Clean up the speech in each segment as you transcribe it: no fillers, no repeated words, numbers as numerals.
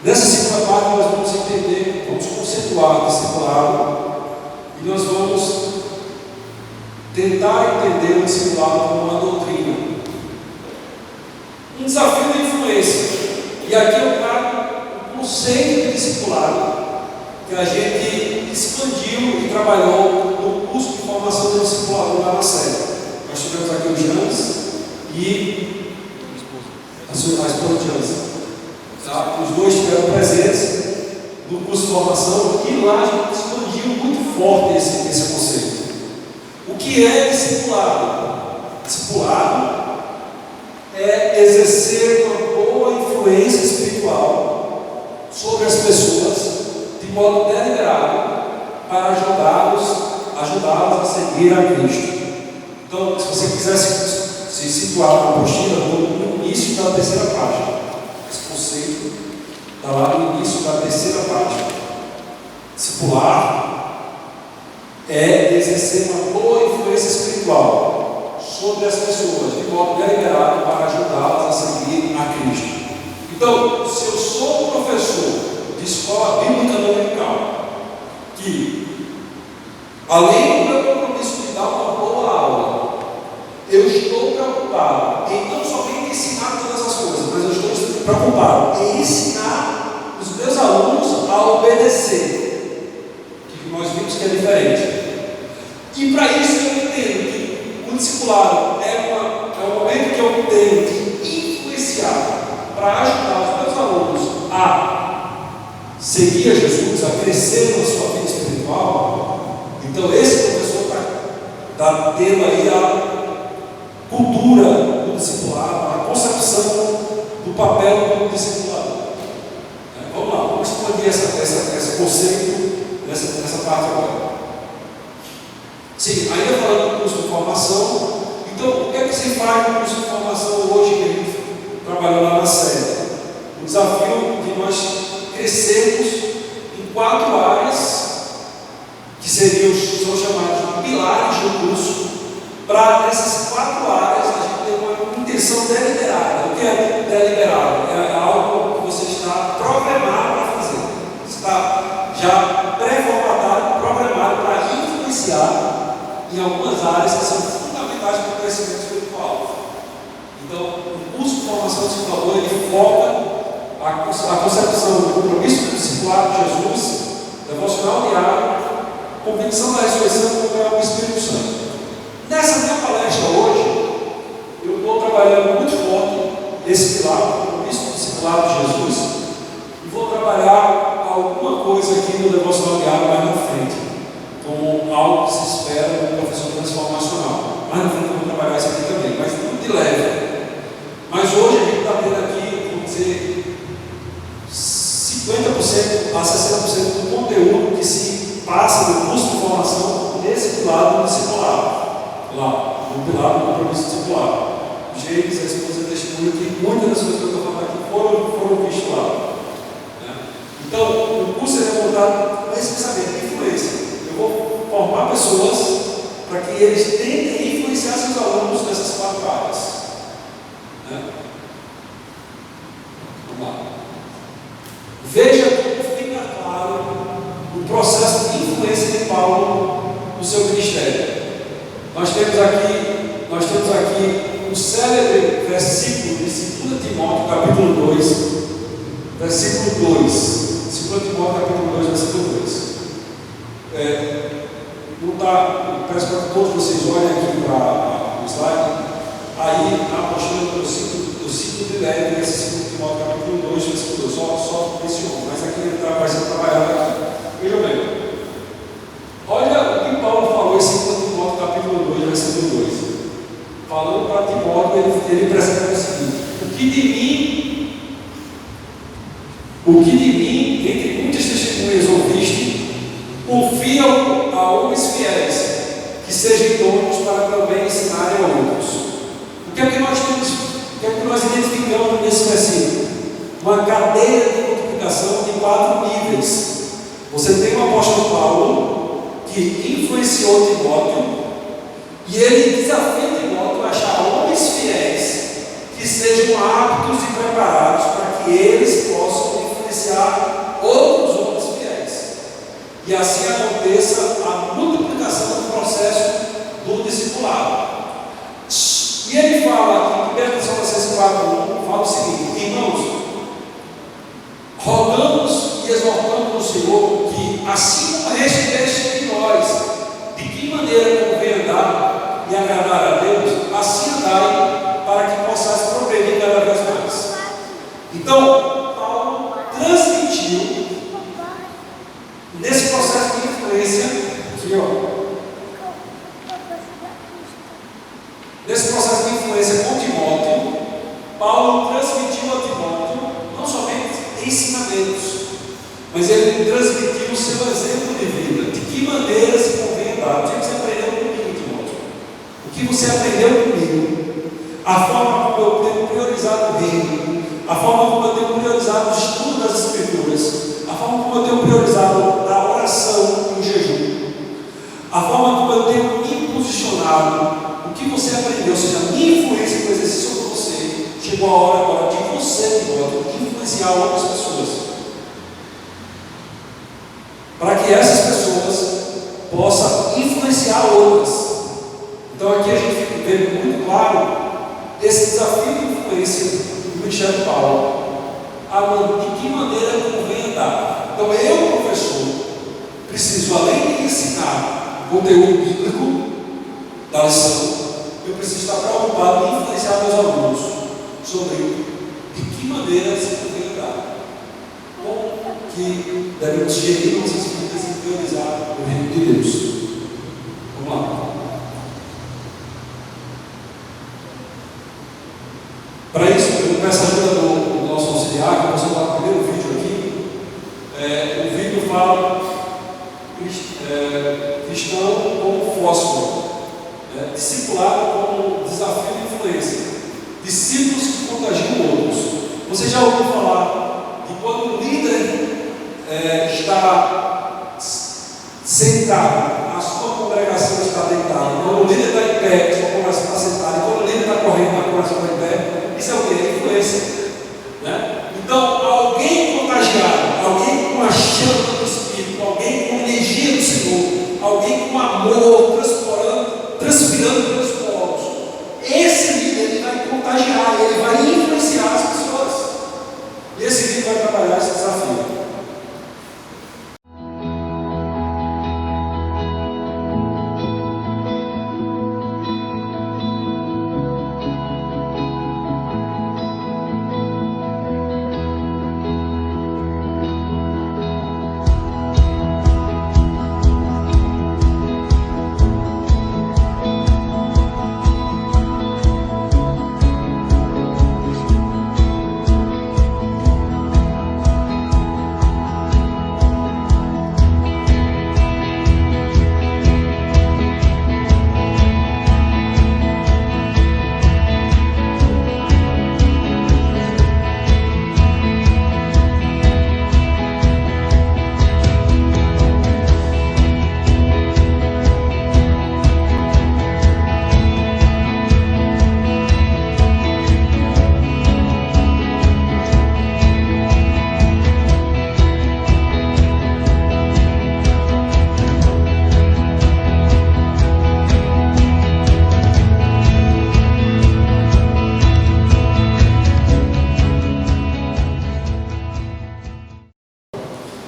Nessa segunda parte nós vamos entender, vamos conceituar o discipulado e nós vamos tentar entender o discipulado como uma doutrina. Um desafio de influência. E aqui eu trago o conceito de discipulado que a gente expandiu e trabalhou no curso de formação de discipulado lá na série. Nós tivemos aqui o Janes e a esposa de Janes. Tá? Os dois estiveram presentes no curso de formação e lá a gente expandiu muito forte esse conceito. O que é discipulado? Discipulado é exercer uma boa influência espiritual sobre as pessoas de modo deliberado para ajudá-los a seguir a Cristo. Então, se você quiser se situar na apostila, no início da terceira página. Esse conceito está lá no início da terceira página. Discipular é exercer uma boa influência espiritual sobre as pessoas, de modo deliberado para ajudá-las a seguir a Cristo. Então, se eu sou professor de escola bíblica dominical, que além do meu compromisso de dar uma boa aula, eu estou preocupado em não somente ensinar todas as coisas, mas eu estou preocupado em ensinar os meus alunos a obedecer, que nós vimos que é diferente. E para isso eu entendo que o discipulado é um momento que eu tenho de influenciar para ajudar os meus alunos a seguir a Jesus, a crescer na sua vida espiritual. Então esse professor está tendo aí a cultura do discipulado, a concepção do papel do discipulado. Vamos lá, vamos expandir esse conceito nessa parte agora. Sim, ainda falando do curso de formação, então o que é que se faz no curso de formação hoje que a gente trabalhou lá na série? O desafio de nós crescermos em 4 áreas que são chamados de pilares do curso. Para essas 4 áreas a gente tem uma intenção deliberada. O que é deliberado? É algo que você está programado para fazer. Você está já pré-formatado, programado para influenciar em algumas áreas que são fundamentais para o crescimento espiritual. Então, o curso de formação discipulador ele foca a concepção do compromisso do discipulado de Jesus, devocional diário, convicção da ressurreição com o Espírito Santo. Nessa minha palestra hoje, eu estou trabalhando muito forte esse pilar, o compromisso do discipulado de Jesus, e vou trabalhar alguma coisa aqui no devocional diário mais na frente, como algo que se espera do professor transformacional. Mais na frente eu vou trabalhar isso aqui também, mas tudo de leve. Mas hoje a gente está tendo aqui, vamos dizer, 50% a 60% do conteúdo que se passa no curso de formação nesse pilar do discipulado. Lá, no pilar do compromisso discipulado. James, a esposa testemunha que muitas das coisas que eu estou falando aqui foram vistas lá. Então, o curso é montado com esse pensamento de influência. Eu vou formar pessoas para que eles tentem influenciar seus alunos nessas 4 áreas. Vamos lá. Veja como fica claro o processo de influência de Paulo no seu ministério. Nós temos aqui o célebre versículo de 2 Timóteo, capítulo 2, versículo 2. 2 Timóteo, capítulo 2, versículo 2. Peço para que todos vocês olhem aqui para o slide. Aí, na apostila do ciclo de leve, esse 2 Timóteo, capítulo 2, versículo 2. Só menciono, mas aqui ele vai ser trabalhado aqui. Vejam bem. Olha o que Paulo falou em 2 Timóteo, capítulo 2, versículo 2. Falando para Timóteo, ele apresenta o seguinte: o que de mim, entre muitas testemunhas ouviste, confia a homens fiéis, que sejam idôneos para também ensinarem a outros. O que é que nós temos? O que é que nós identificamos nesse versículo? Uma cadeia de multiplicação de 4 níveis. Você tem o apóstolo Paulo, que influenciou Timóteo, e ele desafia Timóteo a achar homens fiéis que sejam aptos e preparados para que eles possam influenciar e assim aconteça a multiplicação do processo do discipulado. E ele fala aqui, em 1 Tessalonicenses 4:1, fala o seguinte: irmãos, rogamos e exortamos no Senhor que, assim como recebeste de nós, de que maneira convém andar e agradar a Deus, assim andai, para que possais progredir cada vez mais. Então, Paulo transmitiu, nesse processo de influência, aqui, nesse processo de influência com Timóteo, Paulo transmitiu a Timóteo não somente ensinamentos, mas ele transmitiu o seu exemplo de vida, de que maneira se convém andar. O que você aprendeu comigo, Timóteo? O que você aprendeu comigo? A forma como eu tenho priorizado o reino, a forma como eu tenho priorizado o estudo das Escrituras, a forma como eu tenho priorizado a oração e o jejum, a forma como eu tenho me posicionado. O que você aprendeu, ou seja, a minha influência que eu exerci sobre você, chegou a hora agora de você, Timóteo, influenciar outras pessoas, para que essas pessoas possam influenciar outras. Então aqui a gente vê muito claro esse desafio de influência do ministério de Paulo, de que maneira convém andar. Então eu, professor, preciso, além de ensinar o conteúdo bíblico da lição, eu preciso estar preocupado em influenciar meus alunos sobre de que maneira se convém andar, como que devemos gerir nossas vidas e priorizar o reino de Deus. Vamos lá. Para isso, eu peço a ajuda do nosso auxiliar, que você está no primeiro vídeo aqui. O vídeo fala cristão como fósforo, discipulado como desafio de influência, discípulos que contagiam outros. Você já ouviu falar de quando o líder está sentado, a sua congregação está deitada, quando o líder está em pé, a sua congregação está sentada, e quando o líder está correndo, a congregação está em pé? Isso é o que? É influência, né? Então, alguém contagiado, alguém com a chama do Espírito, alguém com a energia do Senhor, alguém com amor transpirando pelos poros, esse líder ele vai contagiar, ele vai influenciar as pessoas. E esse líder vai trabalhar esse desafio.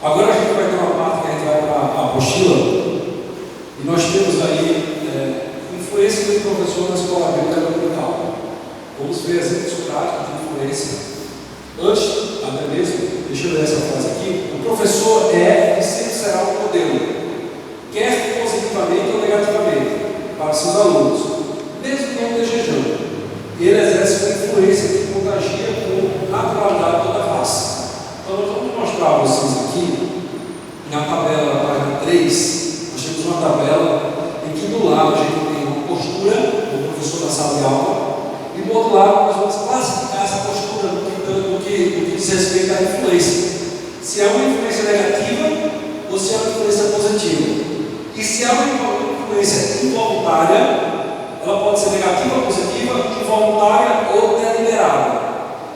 Agora a gente vai ter uma parte que a gente vai para a apostila, e nós temos aí influência do professor na escola bíblica dominical. Vamos ver exemplos práticos de influência. Antes, até mesmo, deixa eu ler essa frase aqui: o professor é e sempre será um modelo, quer positivamente ou negativamente, para seus alunos, mesmo não desejando. Ele exerce uma influência que contagia com naturalidade toda a raça. Então, nós vamos mostrar a vocês aqui, na tabela da página 3, nós temos uma tabela em que do lado a gente tem uma postura do professor da sala de aula, e do outro lado nós vamos classificar essa postura do que diz respeito à influência. Se é uma influência negativa ou se é uma influência positiva. E se é uma influência involuntária, ela pode ser negativa, positiva, involuntária ou deliberada.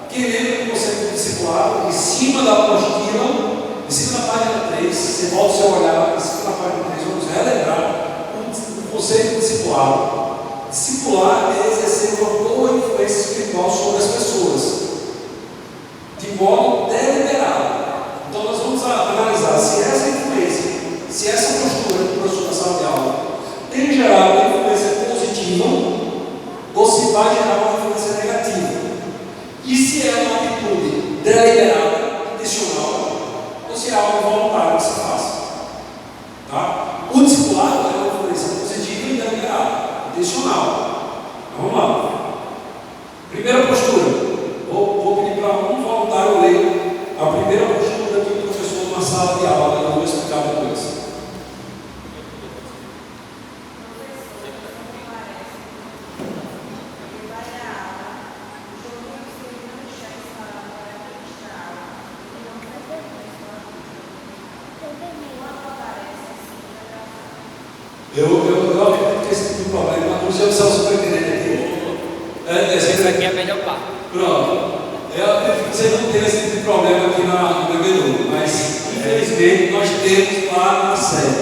Quem lembra que você foi discipulado, em cima da apostila, em cima da página 3, você volta o seu olhar conceito de discipulado. Discipular é exercer uma boa influência espiritual sobre as pessoas, de modo deliberado. Então nós vamos analisar se essa influência, se essa postura do professor na sala de aula tem gerado uma influência positiva ou se vai gerar uma influência negativa. E se é uma atitude deliberada, intencional, ou se é algo voluntário que se faça. Tá? O discipulado é uma influência positiva e deliberada, intencional. Vamos lá. Primeira postura. Vou pedir para um voluntário ler a primeira postura que o professor numa sala de aula, eu vou explicar depois. Eu acredito que esse tipo de problema, não sei se é o superintendente aqui. Essa aqui é a melhor parte. Pronto. Eu acredito que você não tem esse tipo de problema aqui na BBU, mas infelizmente nós temos lá na sede.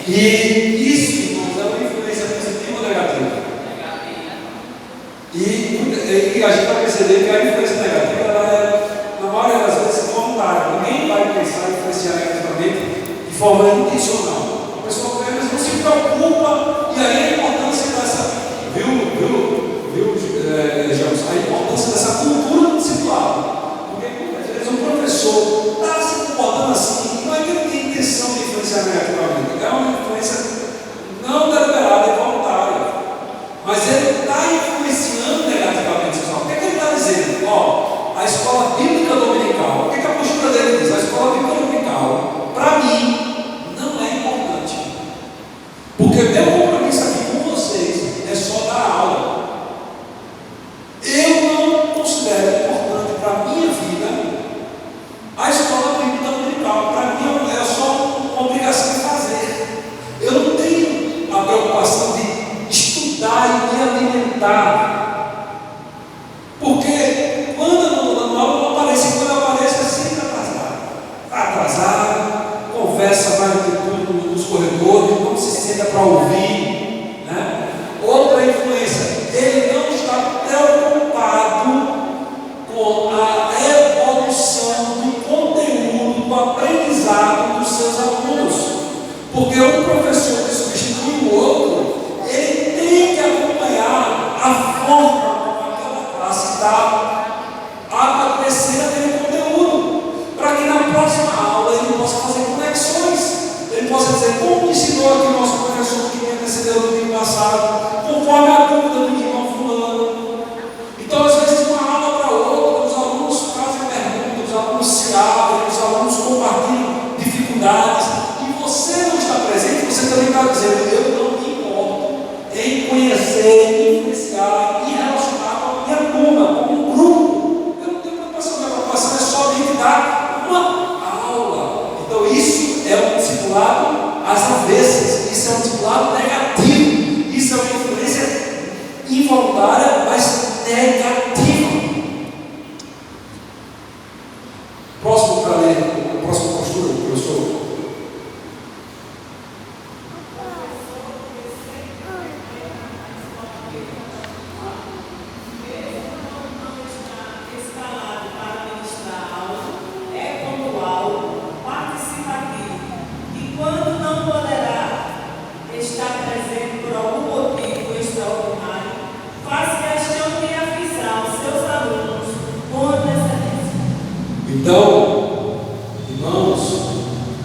E isso, irmãos, é uma influência positiva ou negativa? E a gente vai perceber que a influência negativa, ela é, na maioria das vezes, voluntária. Ninguém vai pensar em influenciar negativamente de forma intencional. A pessoa apenas não se preocupa, e aí a importância dessa, James, a importância dessa cultura do discipulado. Porque às vezes um professor está se comportando assim, não é que ele tem intenção de influenciar negativamente, é uma influência não deliberada e voluntária, mas ele está influenciando negativamente. O que é que ele está dizendo? A escola bíblica dominical, o que é que a postura dele diz? A escola bíblica dominical, para mim, não é importante, porque o meu compromisso aqui com vocês é só dar aula. Eu não considero importante para a minha vida a escola bíblica dominical. Para mim é só uma obrigação de fazer. Eu não tenho a preocupação de estudar e me alimentar, porque quando eu não aparece, quando eu apareço é sempre atrasado, conversa mais do que tudo nos corredores, não se senta para ouvir, né? Outra influência, ele não está preocupado com a evolução do conteúdo, do aprendizado dos seus alunos, porque um professor que substitui o outro, ele tem que acompanhar a forma como aquela classe está amadurecendo aquele conteúdo, para que na próxima aula ele possa fazer conexões, ele possa dizer como ensinou aqui o nosso professor que me antecedeu no domingo passado, conforme a dúvida do irmão fulano. Então, às vezes, de uma aula para outra, os alunos fazem perguntas, os alunos se abrem, os alunos compartilham dificuldades, e você não está presente, você também está dizendo, eu não me importo em conhecer, influenciar e relacionar com a minha turma, com um grupo. Eu não tenho preocupação, minha preocupação é somente dar uma aula. Então, isso é um discipulado às avessas, isso é um discipulado negativo, isso é uma influência involuntária, mas negativa. Próximo para ler, a próxima postura do professor. Então, irmãos,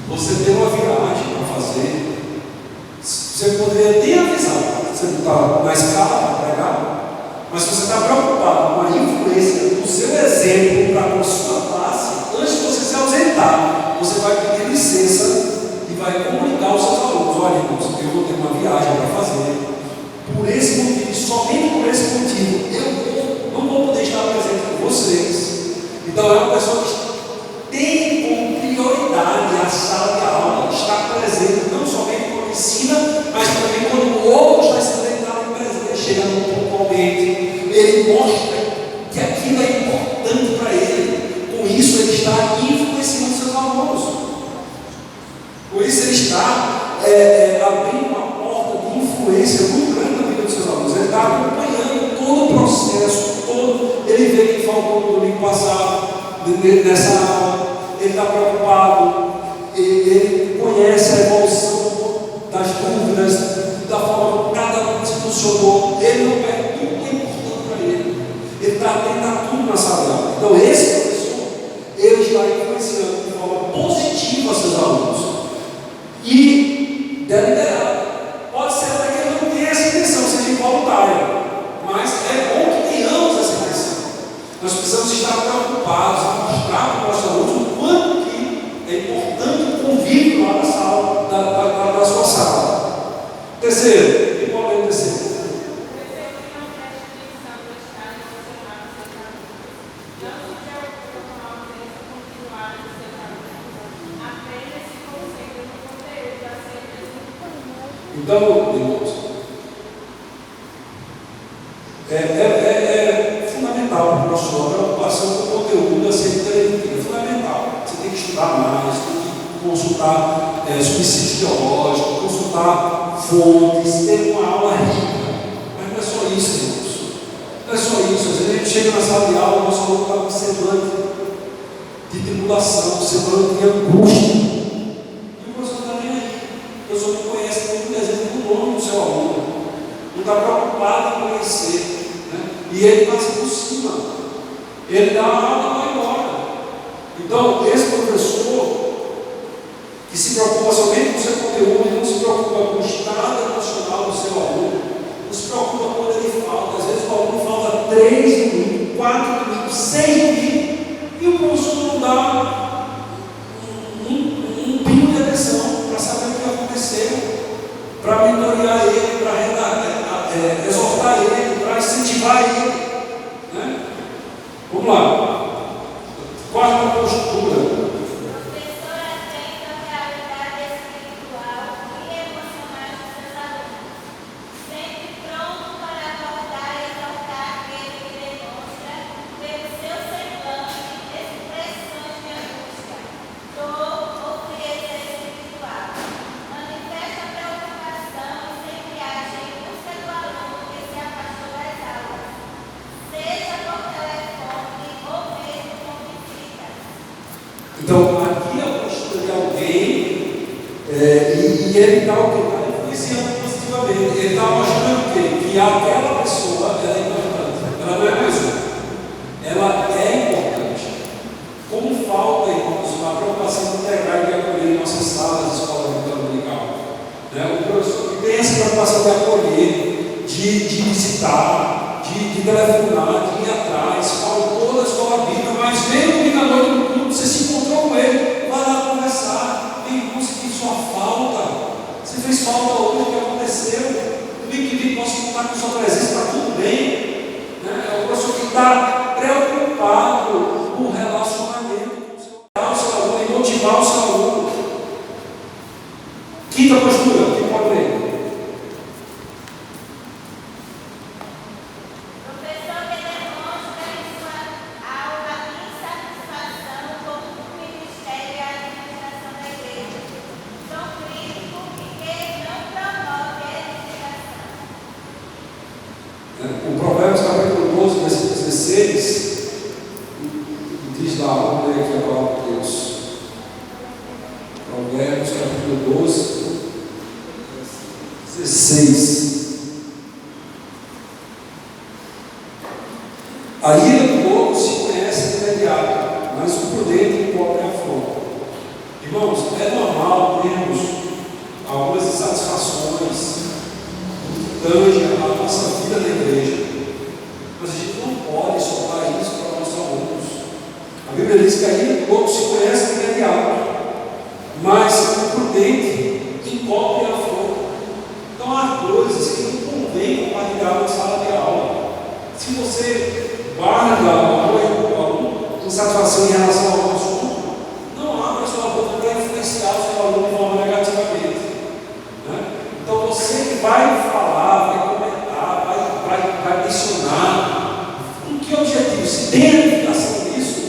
você tem uma viagem para fazer, você poderia nem avisar, você não está na escala para pregar, mas você está preocupado com a influência do seu exemplo para a sua classe, antes de você se ausentar, você vai pedir licença e vai comunicar aos seus alunos, olha irmãos, eu vou ter uma viagem para fazer, por esse motivo, somente por esse motivo, eu não vou poder estar presente com vocês. Então é uma pessoa que tem como prioridade a sala de aula, estar presente não somente quando ensina, mas também quando o outro está sendo presente, chega pontualmente, ele mostra que aquilo é importante para ele. Com isso ele está influenciando seus alunos. Com isso ele está abrindo uma porta de envolvência muito grande na vida dos seus alunos. Ele está acompanhando todo o processo, ele vê que faltou no domingo passado, nessa aula, ele está preocupado, ele conhece a evolução das dúvidas, da forma como cada um se funcionou. Ele não perde tudo que é importante para ele. Ele está atento a tudo na sala de aula. Então, esse professor, ele está influenciando de forma positiva seus alunos. E deliberado. Pode ser até que ele não tenha essa intenção, seja involuntário. Mas é bom que tenhamos essa intenção. Nós precisamos estar preocupados em mostrar para os nossos alunos o quanto que é importante o convívio lá na sala, da sua sala. Terceiro, e qual é o terceiro? Então, irmãos, é fundamental para o professor a preocupação com o conteúdo a ser transmitido. É fundamental. Você tem que estudar mais, tem que consultar subsídios teológicos, consultar fontes, ter uma aula rica. Mas não é só isso, irmãos. Não é só isso. Às vezes a gente chega na sala de aula, o nosso aluno está com semblante de tribulação, semblante de angústia. Não está preocupado em conhecer, né? E ele passa por cima, ele dá uma aula e vai embora. Então, esse professor que se preocupa somente com o seu conteúdo, ele não se preocupa com o estado emocional do seu aluno, não se preocupa quando ele falta. Às vezes o aluno falta 3 domingos, 4 domingos, 6 domingos, e o professor não dá um pingo de atenção para saber o que aconteceu, para mentorear ele, para exortar ele, para incentivar ele, né? Vamos lá. Quarta postura. Professor atento à realidade espiritual e emocional dos seus alunos, sempre pronto para abordar e exortar aquele que demonstra, pelo seu semblante, expressões de angústia, dor ou frieza espiritual. Manifesta preocupação e sempre age em busca do aluno que se afastou das aulas, seja por telefone ou mesmo com visita. Então, aqui é a postura de alguém, e ele está influenciando positivamente. Ele está mostrando o quê? Que aquela pessoa ela é importante. Ela não é mais uma. Ela é importante. Como falta, irmãos, uma preocupação integral de acolher em nossas salas de escola dominical. Né? O professor que tem essa preocupação de acolher, de visitar, de telefonar, de ir atrás, fala toda a escola bíblica, mas vem o domingo à noite no culto, você se encontrou com ele, vai lá conversar, vem conseguir sua falta. Você fez falta hoje, o que aconteceu? Domingo que vem posso contar com sua presença, está tudo bem. Né? É o professor que está preocupado com o relacionamento com o seu aluno e motivar o seu aluno. Quinta postura, quem pode ler? Professor que demonstra em sua aula insatisfação com o ministério e a administração da igreja. Tão crítico e que não promove a edificação. O Provérbios capítulo 12, versículo 16, diz lá, vamos ler aqui a palavra de Deus. Provérbios capítulo 12, 16. A ira do louco se conhece de imediato, mas o prudente encobre a afronta. Irmãos, é normal termos algumas insatisfações que tangem a nossa vida na igreja, mas a gente não pode soltar isso para os nossos alunos. A Bíblia diz que a ira do louco se conhece de imediato, mas o prudente encobre a afronta. Então há coisas que não convém compartilhar na sala de aula. Se você guarda alguma insatisfação em relação ao assunto, não abra sua boca para influenciar o seu aluno de forma negativamente. Né? Então você que vai falar, vai comentar, vai mencionar, com que objetivo? Se tem edificação nisso,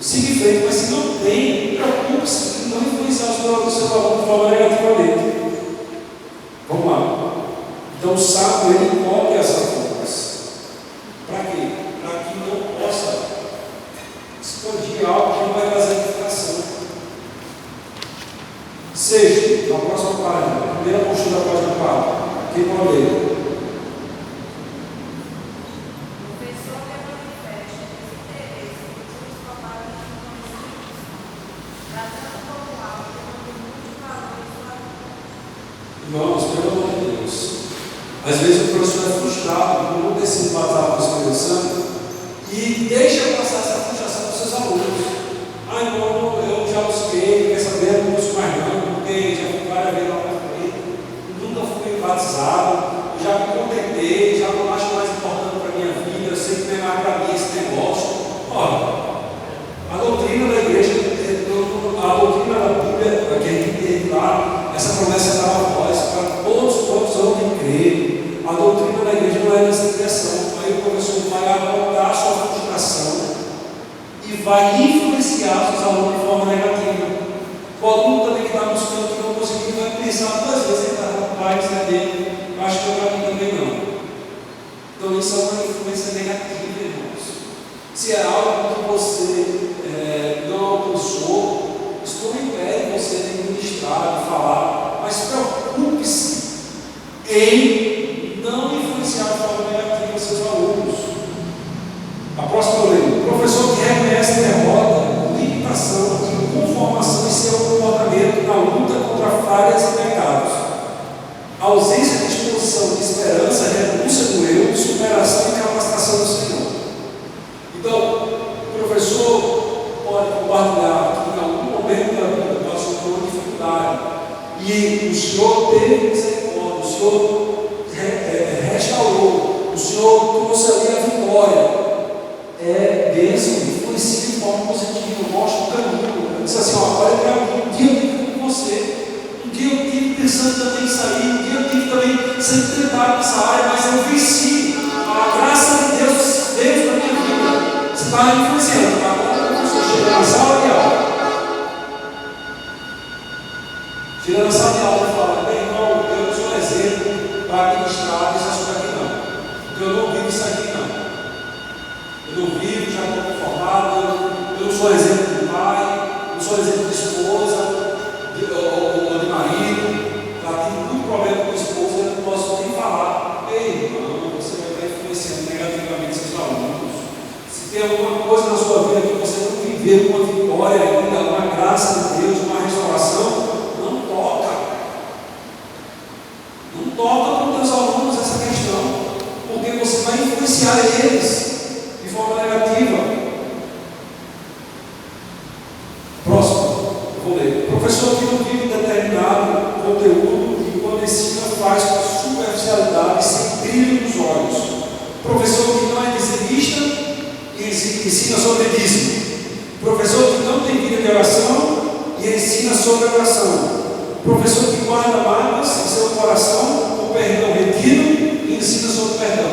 siga em frente, mas se não tem, preocupe-se em não influenciar o seu aluno de forma negativamente. Vamos lá. próxima página, primeira postura da página 4. Quem pode ler? Irmãos, pelo amor de Deus, às vezes o professor é frustrado por não ter sido batizado com o Espírito Santo e deixa passar essa frustração para os seus alunos. Irmão, eu já busquei, quer saber, não busco mais não, porque já fui várias vezes lá para frente, nunca fui batizado, já me contentei, já não acho mais importante para a minha vida, eu sei que não é mais para mim esse negócio. Olha, a doutrina da igreja, a doutrina da Bíblia, que a gente tem lá, essa promessa é dada a nós, para todos quantos hão de crer. A doutrina da igreja não é nessa direção. Aí o professor vai abordar a sua frustração e vai influenciar seus alunos de forma negativa. O aluno também que está buscando que não conseguiu, vai pensar duas vezes, ele está rapaz, é dele, eu acho que eu para mim também não. Então isso é uma influência negativa, irmãos. Se é algo que você não alcançou, isso não impede você de ministrar, de falar, mas preocupe-se em não influenciar de forma negativa seus alunos. A próxima lei: o professor que reconhece derrota, limitação e conformação em seu comportamento na luta contra falhas e pecados, ausência de disposição de esperança, renúncia do eu, superação e capacitação do Senhor. Então, o professor pode compartilhar que em algum momento da vida passou por uma dificuldade e o Senhor teve misericórdia, o Senhor restaurou, o Senhor trouxe ali a vitória. É bênção, influencia de forma positiva, mostra o caminho. Diz assim: olha para mim, um dia eu tive com você, um dia eu tive pensando também em sair, um dia eu tive também sendo tentado nessa área, mas eu venci. A graça de Deus veio na minha vida. Você está influenciando, tá? Quando você chega na sala de aula, chega na sala de aula e fala: bem, irmão, eu não sou exemplo para administrar esse assunto aqui, não. Porque eu não vivo isso aqui, não. Eu não vivo, já estou conformado, eu não sou exemplo de pai, não sou exemplo de esposa, ou de marido, já tive muito problema com a esposa, eu não posso nem falar. Ei, irmão, você vai estar influenciando negativamente seus alunos. Se tem alguma coisa na sua vida que você não viveu uma vitória ainda, uma graça de Deus, uma restauração, não toca. Não toca com os teus alunos essa questão, porque você vai influenciar eles de forma negativa. Próximo, eu vou ler. O professor que não vive determinado conteúdo e quando ensina faz com superficialidade, sem brilho nos olhos. Professor que não é dizimista e ensina sobre dízimo. Professor que não tem vida de oração e ensina sobre oração. Professor que guarda mágoas em seu coração com perdão retido e ensina sobre perdão.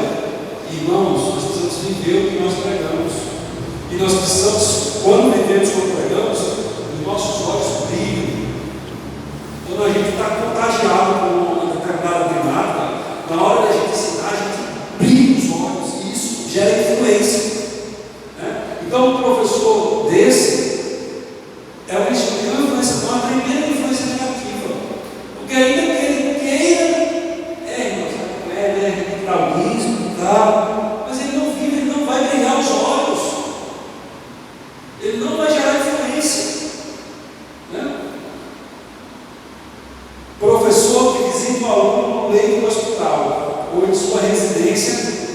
Irmãos, nós precisamos viver o que nós pregamos. E nós precisamos, quando vivemos como pregamos, os nossos olhos brilham. Quando a gente está contagiado com uma determinada temática, na hora da gente ensinar, a gente brilha os olhos e isso gera influência. Né? Então, um professor desse é uma influência, uma tremenda influência negativa. Porque ainda que ele queira, mas ele não vive, ele não vai brilhar os olhos, ele não vai gerar influência. Né? Professor que visita o aluno no leito do hospital ou em sua residência,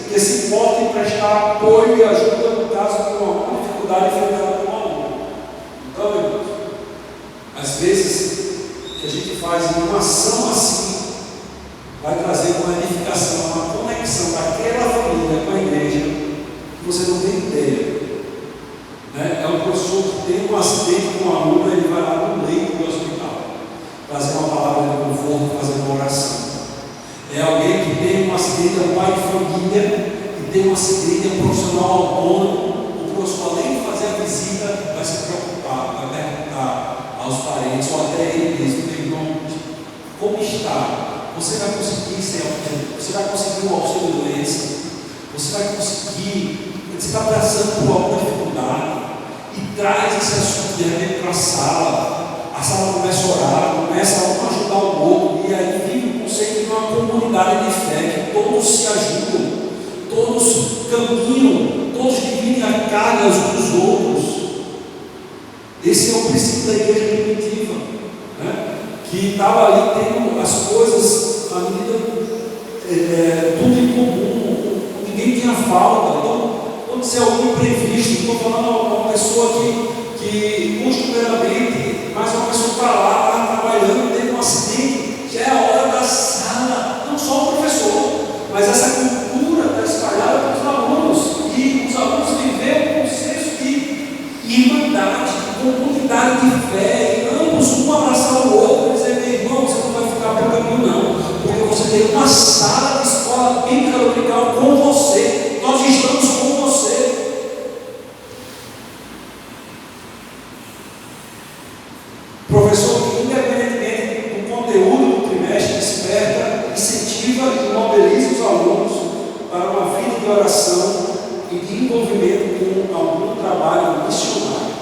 que se importa em prestar apoio e ajuda no caso de uma dificuldade enfrentada com o aluno. Então, irmãos, às vezes que a gente faz uma ação assim, vai trazer uma edificação, uma conexão daquela família com a igreja que você não tem ideia. Né? É um professor que tem um acidente com um aluno, ele vai lá no leito do hospital trazer uma palavra de conforto, fazer uma oração. É alguém que tem um acidente, é um pai de família que tem um acidente, é um profissional autônomo. O professor, além de fazer a visita, vai se preocupar, vai perguntar aos parentes ou até ele mesmo, meu irmão, como está? Você vai conseguir você vai conseguir um auxílio de doença, você vai conseguir, você está passando por alguma dificuldade, e traz esse assunto de repente para a sala começa a orar, começa a ajudar o todos se ajudam, todos caminham, todos dividem a carga uns dos outros. Esse é o princípio da igreja primitiva, né? Que estava ali tendo as coisas, a medida, tudo em comum, ninguém tinha falta. Então, quando se é algo imprevisto, estou falando de uma pessoa que costumeiramente, mas uma pessoa está lá, está trabalhando, teve um acidente, já é a hora da sala, não só o professor, mas essa cultura está espalhada para os alunos, e os alunos viveram um senso de irmandade, de comunidade de fé, e ambos um abraçar o outro e dizer: meu irmão, você não vai ficar pelo caminho não, porque você tem uma sala de escola bíblica dominical com você, nós estamos com você. Professor que, independentemente do conteúdo do trimestre, desperta, incentiva e mobiliza os alunos para uma vida de oração e de envolvimento com algum trabalho missionário.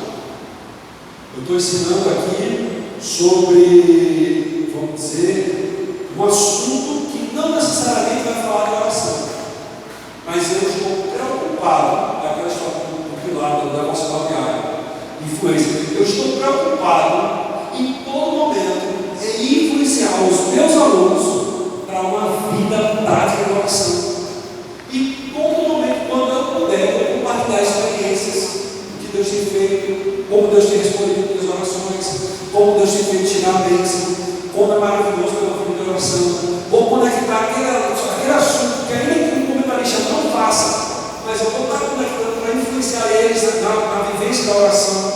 Eu estou ensinando aqui sobre, vamos dizer, um assunto que não necessariamente vai falar de oração, mas eu estou preocupado, daquela história do pilar da nossa diária, influência. Eu estou preocupado em todo momento em influenciar os meus alunos para uma vida prática de oração. E todo momento, quando eu puder, eu compartilhar experiências que Deus tem feito, como Deus tem respondido minhas orações, como Deus tem feito tirar a bênção, como é maravilhoso pela vida de oração. Vou conectar aquele assunto que ainda que um comentarista não faça, mas eu vou estar conectando para influenciar eles na vivência da oração,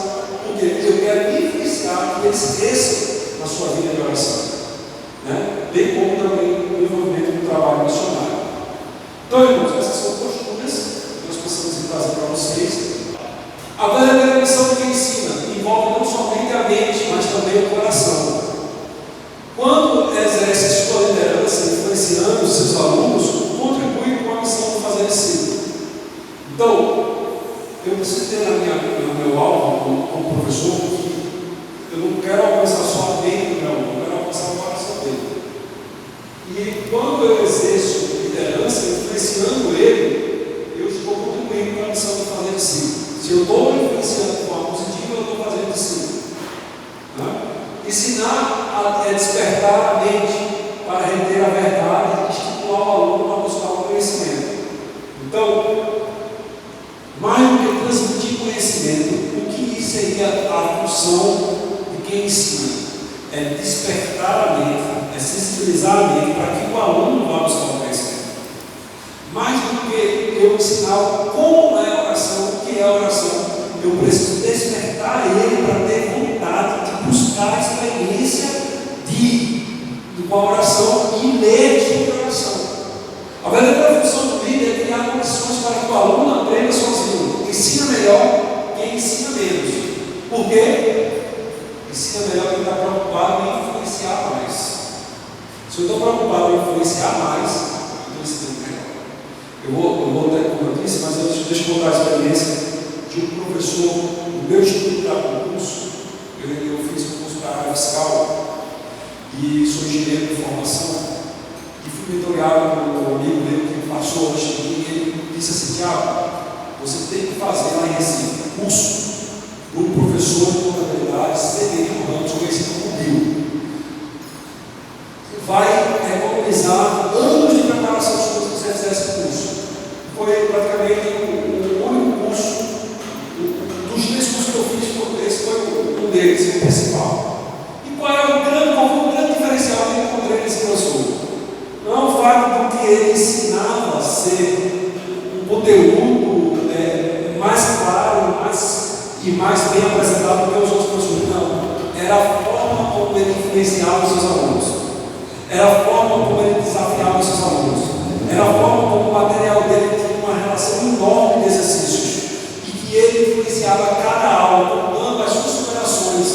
porque eu quero influenciar que eles cresçam na sua vida de oração, né? Bem como também o envolvimento do trabalho missionário. Então, irmãos, essas são posturas que nós precisamos trazer para vocês. A verdadeira missão de quem ensina envolve não somente a mente, mas também o coração. Quando exerce sua liderança, influenciando os seus alunos, contribui com a missão de fazer discípulo. Então, eu preciso ter no meu alvo, como professor, que eu não quero alcançar só a mente do meu aluno, eu quero alcançar o coração dele. E quando eu exerço liderança, influenciando ele, eu estou contribuindo com a missão de fazer discípulo. Se eu estou influenciando de forma positiva, eu estou fazendo discípulo. Né? Ensinar é despertar a mente para reter a verdade e estimular o aluno a buscar o conhecimento. Então, mais do que transmitir conhecimento, o que seria a função de quem ensina? É despertar a mente, é sensibilizar a mente para que o aluno vá buscar o conhecimento. Mais do que eu ensinar como é a oração, o que é a oração, eu preciso despertar ele para ter vontade de buscar a experiência de uma oração e ler sobre a oração. A verdadeira função do líder é criar condições para que o aluno aprenda sozinho. Ensina melhor quem ensina menos. Por quê? Ensina melhor quem está preocupado em influenciar mais. Se eu estou preocupado em influenciar mais, eu estou ensinando melhor. Eu vou ter como eu disse, mas deixa eu contar a experiência de um professor do meu estudo para concurso. Eu fiz concurso para área fiscal e sou engenheiro de formação. E fui mentoreado por um amigo meu que passou antes de mim, e ele disse assim: Tiago, você tem que fazer lá em Recife um curso de um professor de contabilidade, Severino Ramos, conhecido como Bill. Vai economizar anos de preparação se você fizer esse curso. Foi praticamente o único curso, dos 3 cursos que eu fiz, esse foi um deles, o principal. E qual foi o grande diferencial que eu encontrei nesse professor? Não é o fato de que ele ensinava a ser um conteúdo mais claro e mais bem apresentado do que os outros professores. Não. Era a forma como ele influenciava os seus alunos. Era a forma como ele desafiava os seus alunos. Era a forma como o material dele tinha uma relação enorme de exercícios. E que ele influenciava cada aula, contando as suas superações,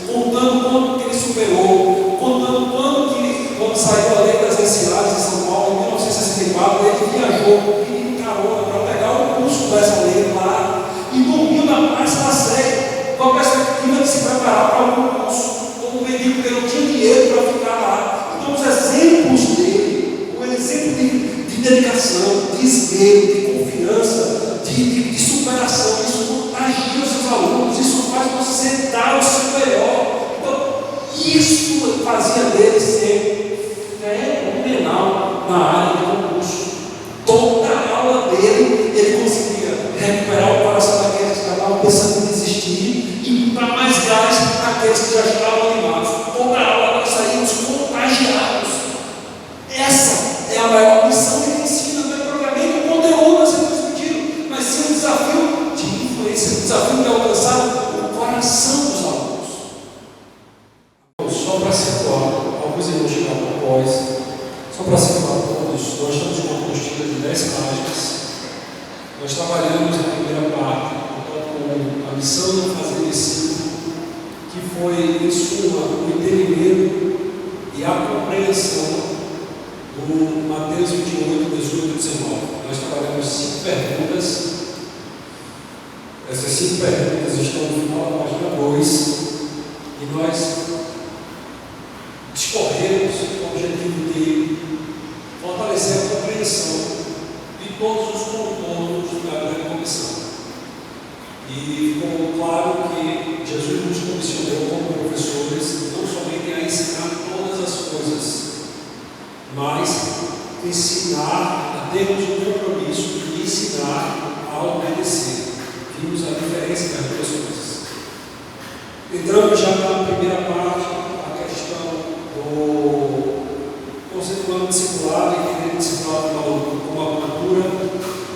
contando quanto que ele superou, contando quando saiu a lei das enciadas em São Paulo, em 1964, ele viajou pedindo carona para pegar o curso dessa lei lá e dormiu na Praça da Sé, com a perspectiva de se preparar para algum curso, como mendigo, porque não tinha dinheiro para ficar lá. Então, os exemplos dele, o exemplo de isso fazia dele ser fenomenal na área de concurso. Toda a aula dele, ele conseguia recuperar o coração daqueles que estavam pensando em desistir e dar mais gás naqueles que já estavam animados. Toda a aula nós saímos contagiados. Essa é a maior missão que ele ensina, não é propriamente o conteúdo a ser transmitido, mas sim um desafio de influência, um desafio de alcançar o coração dos alunos. Só para situar, alguns irmãos chegaram após, só para situar todos, nós estamos com uma apostila de 10 páginas. Nós trabalhamos na primeira parte, com a missão de fazer discípulo, que foi, em suma, o entendimento e a compreensão do Mateus 28, 18 e 19. Nós trabalhamos 5 perguntas. Essas 5 perguntas estão no final da página 2 e nós discorremos com o objetivo de fortalecer a compreensão de todos os contornos da grande comissão. E ficou claro que Jesus nos comissionou como professores não somente a ensinar todas as coisas, mas ensinar a termos um compromisso de ensinar a obedecer. Vimos a diferença das duas coisas. Entramos já na primeira parte, a questão do conceituando discipulado e entendendo discipulado como uma cultura.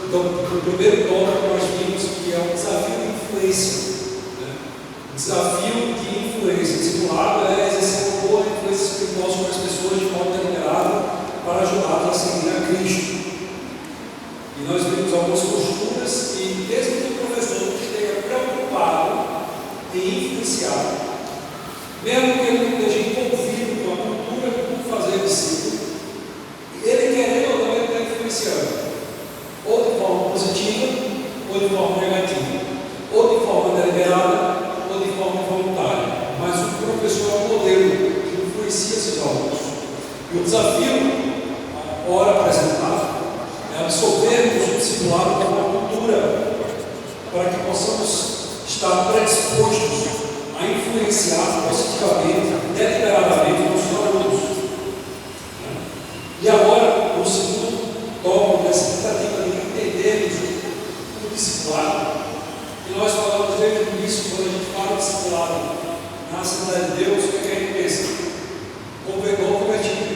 Então, no primeiro tópico nós vimos que é um desafio de influência. Um desafio de influência. Discipulado é exercer uma boa influência espiritual sobre as pessoas de modo deliberado para ajudá-las a seguir a Cristo. E nós vimos algumas posturas e mesmo que o professor esteja preocupado em influenciar, mesmo que ele não esteja envolvido com a cultura de fazer discípulo, ele querendo ou não, ele está influenciando, ou de forma positiva, ou de forma negativa, ou de forma deliberada, ou de forma voluntária. Mas o professor é um modelo que influencia seus alunos. E o desafio, agora apresentado, é absorvermos o discipulado como uma cultura, para que possamos estar predispostos a influenciar positivamente, deliberadamente nossos alunos. E agora, no segundo tópico dessa tentativa de entendermos o discipulado, e nós falamos desde o início, quando a gente fala de discipulado na Assembleia de Deus, o que a gente pensa? Convertido, convertido.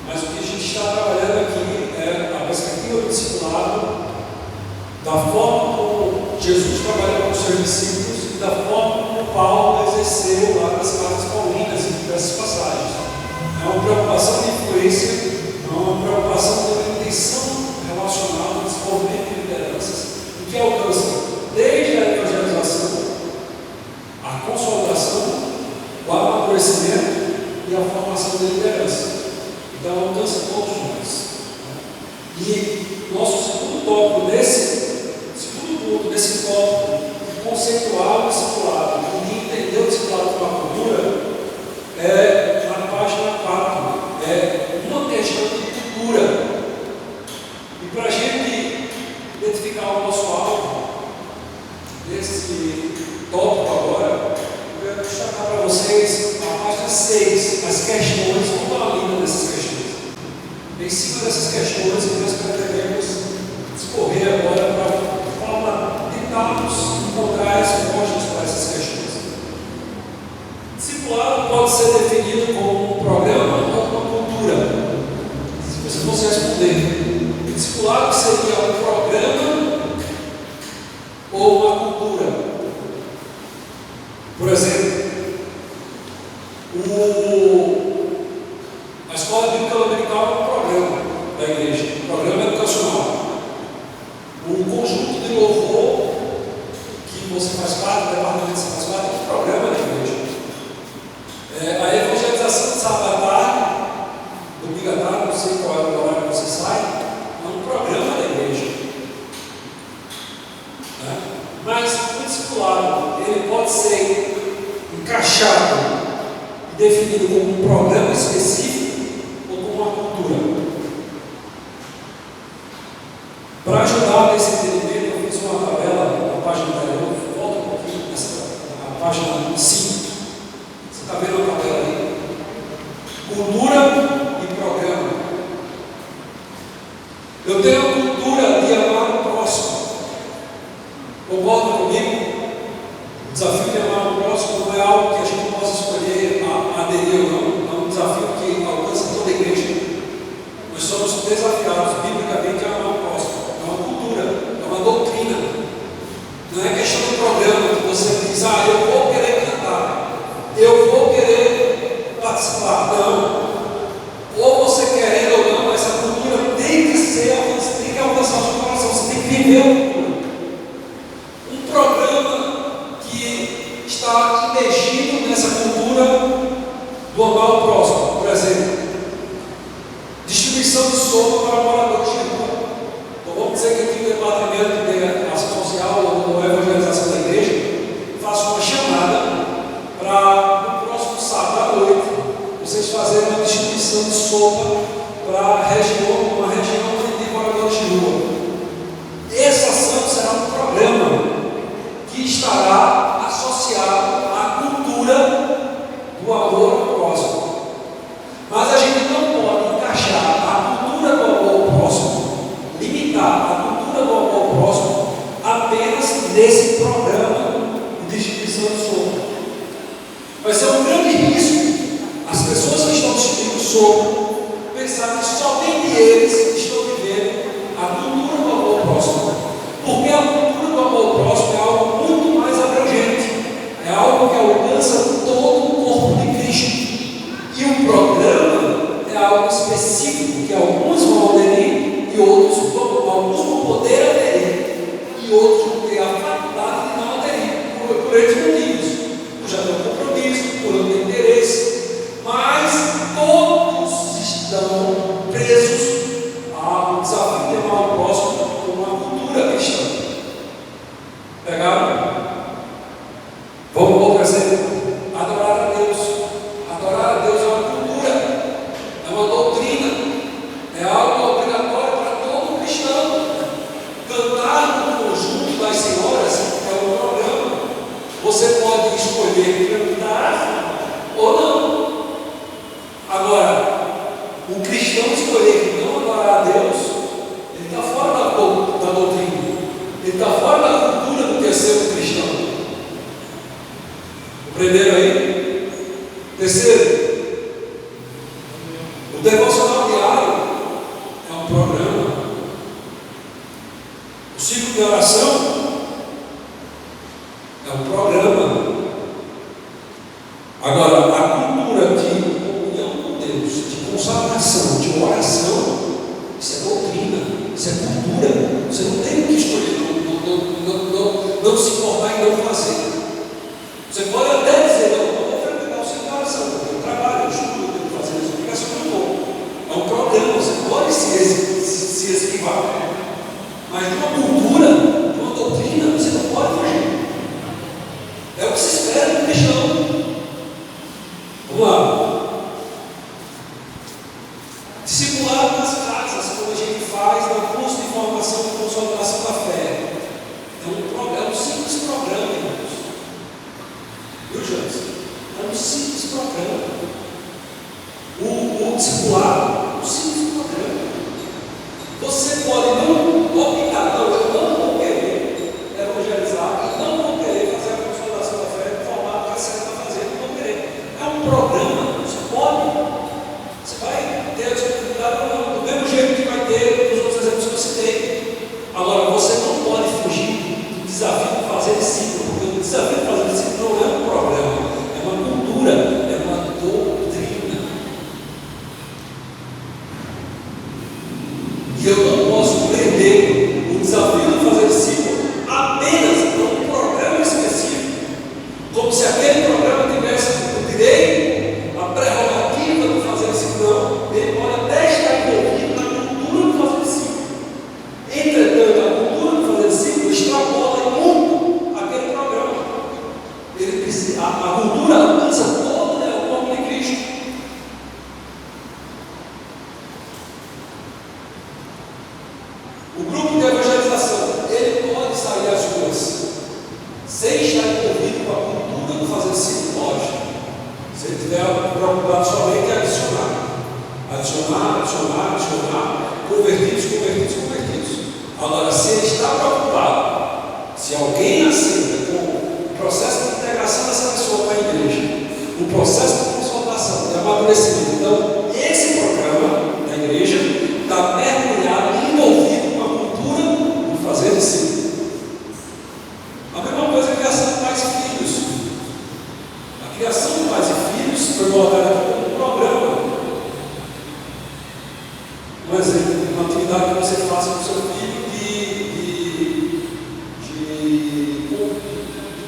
Mas o que a gente está trabalhando aqui é a perspectiva do discipulado, da forma como Jesus trabalhou com os seus discípulos e da forma como Paulo exerceu lá nas cartas paulinas e diversas passagens. É uma preocupação de influência, é uma preocupação de manutenção relacional, do desenvolvimento de lideranças, o que alcança desde a evangelização, a consolidação, o amadurecimento e a formação de liderança. Então alcança todos nós. E nosso segundo tópico desse tópico conceitual discipulado e de entender o discipulado como uma cultura é na página 4, é uma questão de cultura. E para a gente identificar o nosso alvo desse tópico agora, eu quero destacar para vocês a página 6, as questões, como a linda dessas questões. Em cima dessas questões que nós pretendemos discorrer agora para tentarmos encontrar respostas para essas questões. Discipulado pode ser definido como um programa ou uma cultura. Se você fosse responder, discipulado seria um programa ou uma cultura. Por exemplo, a escola bíblica dominical é um programa da igreja, um programa educacional. Um conjunto de louvor que você faz parte, do departamento que você faz parte, é um programa da igreja. A evangelização de sábado à tarde, domingo à tarde, não sei qual é o horário que você sai, é um programa da igreja. Mas o discipulado, ele pode ser encaixado e definido como um programa específico ou como uma cultura. Para ajudar nesse entendimento, eu fiz uma tabela na página anterior, volta um pouquinho, na página 5. Você está vendo a tabela? Cultura e programa. Eu tenho a cultura de amar o próximo. Concorda comigo? O desafio de amar o próximo não é algo que a gente possa escolher aderir ou não. É um desafio que alcança toda a igreja. Nós somos desafiados biblicamente a amar o próximo. É uma cultura, é uma doutrina. Não é questão de programa que você diz, eu vou querer cantar, eu vou querer participar. Não. Ou você querendo ou não, essa cultura tem que alcançar o seu coração. Você tem que viver a cultura. Um programa que está imergido nessa cultura do amar o próximo, por exemplo, distribuição de sopa para moradores de rua. Então vamos dizer que aqui no departamento de ação social ou evangelização da igreja faça uma chamada para no próximo sábado à noite vocês fazerem uma distribuição de sopa para uma região onde tem moradores de rua. Essa ação será um programa que estará associado à cultura do amor ao próximo. Mas a gente não pode encaixar a cultura do amor ao próximo, limitar a cultura do amor ao próximo apenas nesse programa de distribuição de sopa. Vai ser um grande risco as pessoas que estão distribuindo sopa pensar que somente eles estão vivendo a cultura do amor ao próximo. Porque a cultura do amor ao próximo é algo muito mais abrangente, é algo que alcança todo o corpo de Cristo. E o programa é algo específico que alguns vão aderir e outros alguns vão poder aderir e outros vão ter a faculdade de não aderir por esses motivos, por já ter um compromisso, por não ter interesse, mas todos estão presos ao desafio de amar o próximo como uma cultura cristã. Pegaram? Vamos outro exemplo. Adorar a Deus. Adorar a Deus é uma cultura, é uma doutrina, é algo obrigatório para todo cristão. Cantar no conjunto das senhoras é um programa. Você pode escolher cantar ou não. Agora, o cristão escolher não adorar a Deus, ele está fora da doutrina, ele está fora da cultura do que é ser um cristão. Compreenderam aí? Terceiro, o devocional diário é um programa. O ciclo de oração é um programa. Agora, a cultura de comunhão com Deus, de consagração, de oração, isso é doutrina, isso é cultura. Você não tem o que escolher, não se importar e não fazer. Você pode até dizer, não vou frequentar o ciclo de oração, porque eu trabalho, eu estudo, eu tenho que fazer essa obrigação, eu não vou. É um programa, você pode se esquivar. Mas de uma cultura, de uma doutrina, você não pode fugir. É o que se espera do cristão. Vamos lá. Discipulado nas casas, como a gente faz no curso de formação e consolidação da fé. É um simples programa, irmãos. Viu, Jansen? É um simples programa. O discipulado é um simples programa. Você pode não optar, não, eu não vou querer evangelizar, eu não vou querer fazer a consolidação da fé, formar o que você está fazendo, não vou querer. É um programa, você pode. Você vai ter a disponibilidade ou não, do mesmo jeito que vai ter os outros exemplos que você tem. Agora, você não pode fugir do desafio de fazer discípulo, porque o desafio de fazer discípulo não é um programa, é uma cultura, é uma doutrina. E eu não posso perder o desafio de fazer discípulo apenas por um programa específico, como se aquele programa tivesse o direito, a prerrogativa de fazer discípulo. Não, ele pode até estar envolvido na cultura de fazer discípulo. Entretanto, a cultura de fazer discípulo extrapola muito aquele programa. A cultura alcança todo o corpo de Cristo. O grupo de evangelização, ele pode sair às ruas sem estar envolvido com a cultura do fazer discípulo, lógico. Se ele estiver preocupado somente em adicionar. Adicionar, convertidos. Agora, se ele está preocupado, se alguém aceita com o processo de integração dessa pessoa para a igreja, o processo de consolidação, de amadurecimento, então, esse programa da igreja está mergulhado, envolvido com a cultura do fazer discípulo. A mesma coisa é a criação de pais e filhos. A criação de pais e filhos foi colocada aqui como um programa. Um exemplo, uma atividade que você faça com o seu filho de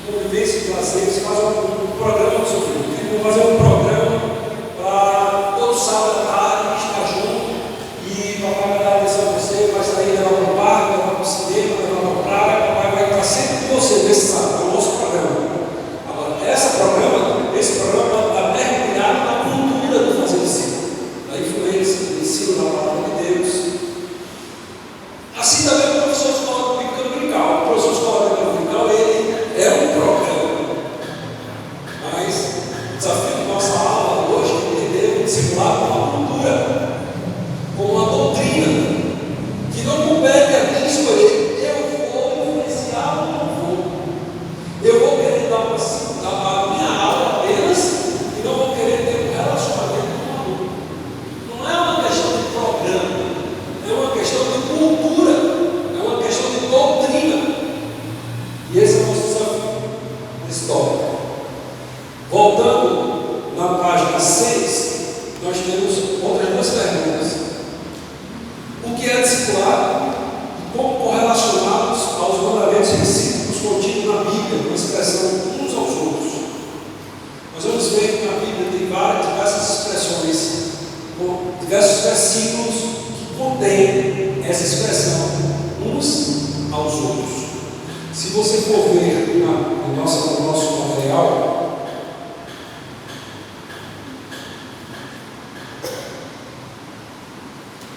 convivência de lazer, você faz um programa com o seu filho. Vou fazer um programa para todo sábado à tarde estar junto e papai vai dar atenção a você, vai sair, levar para o parque, levar para o cinema, levar para a praia, papai vai estar sempre com você nesse sábado, é o nosso programa. Agora, esse programa está mergulhado na cultura do fazer discípulo, da influência, do ensino da palavra de Deus. Assim também o professor de escola bíblica dominical. O professor de escola bíblica dominical, ele é um programa. Mas o desafio da nossa aula hoje é entender o discipulado como uma cultura, como uma doutrina, que não compete a mim escolher. Eu vou influenciar ou não vou. Eu vou querer dar a minha aula apenas e não vou querer ter um relacionamento com o aluno. Não é uma questão de programa, é uma questão de cultura, é uma questão de doutrina. E esse é o nosso desafio histórico. Voltando na página 6, nós temos outras duas perguntas. O que é discipulado e como correlacionados aos mandamentos recíprocos contidos na Bíblia, com expressão uns aos outros? Nós vamos ver que na Bíblia tem diversas expressões, diversos versículos que contêm essa expressão uns aos outros. Se você for ver no nosso material,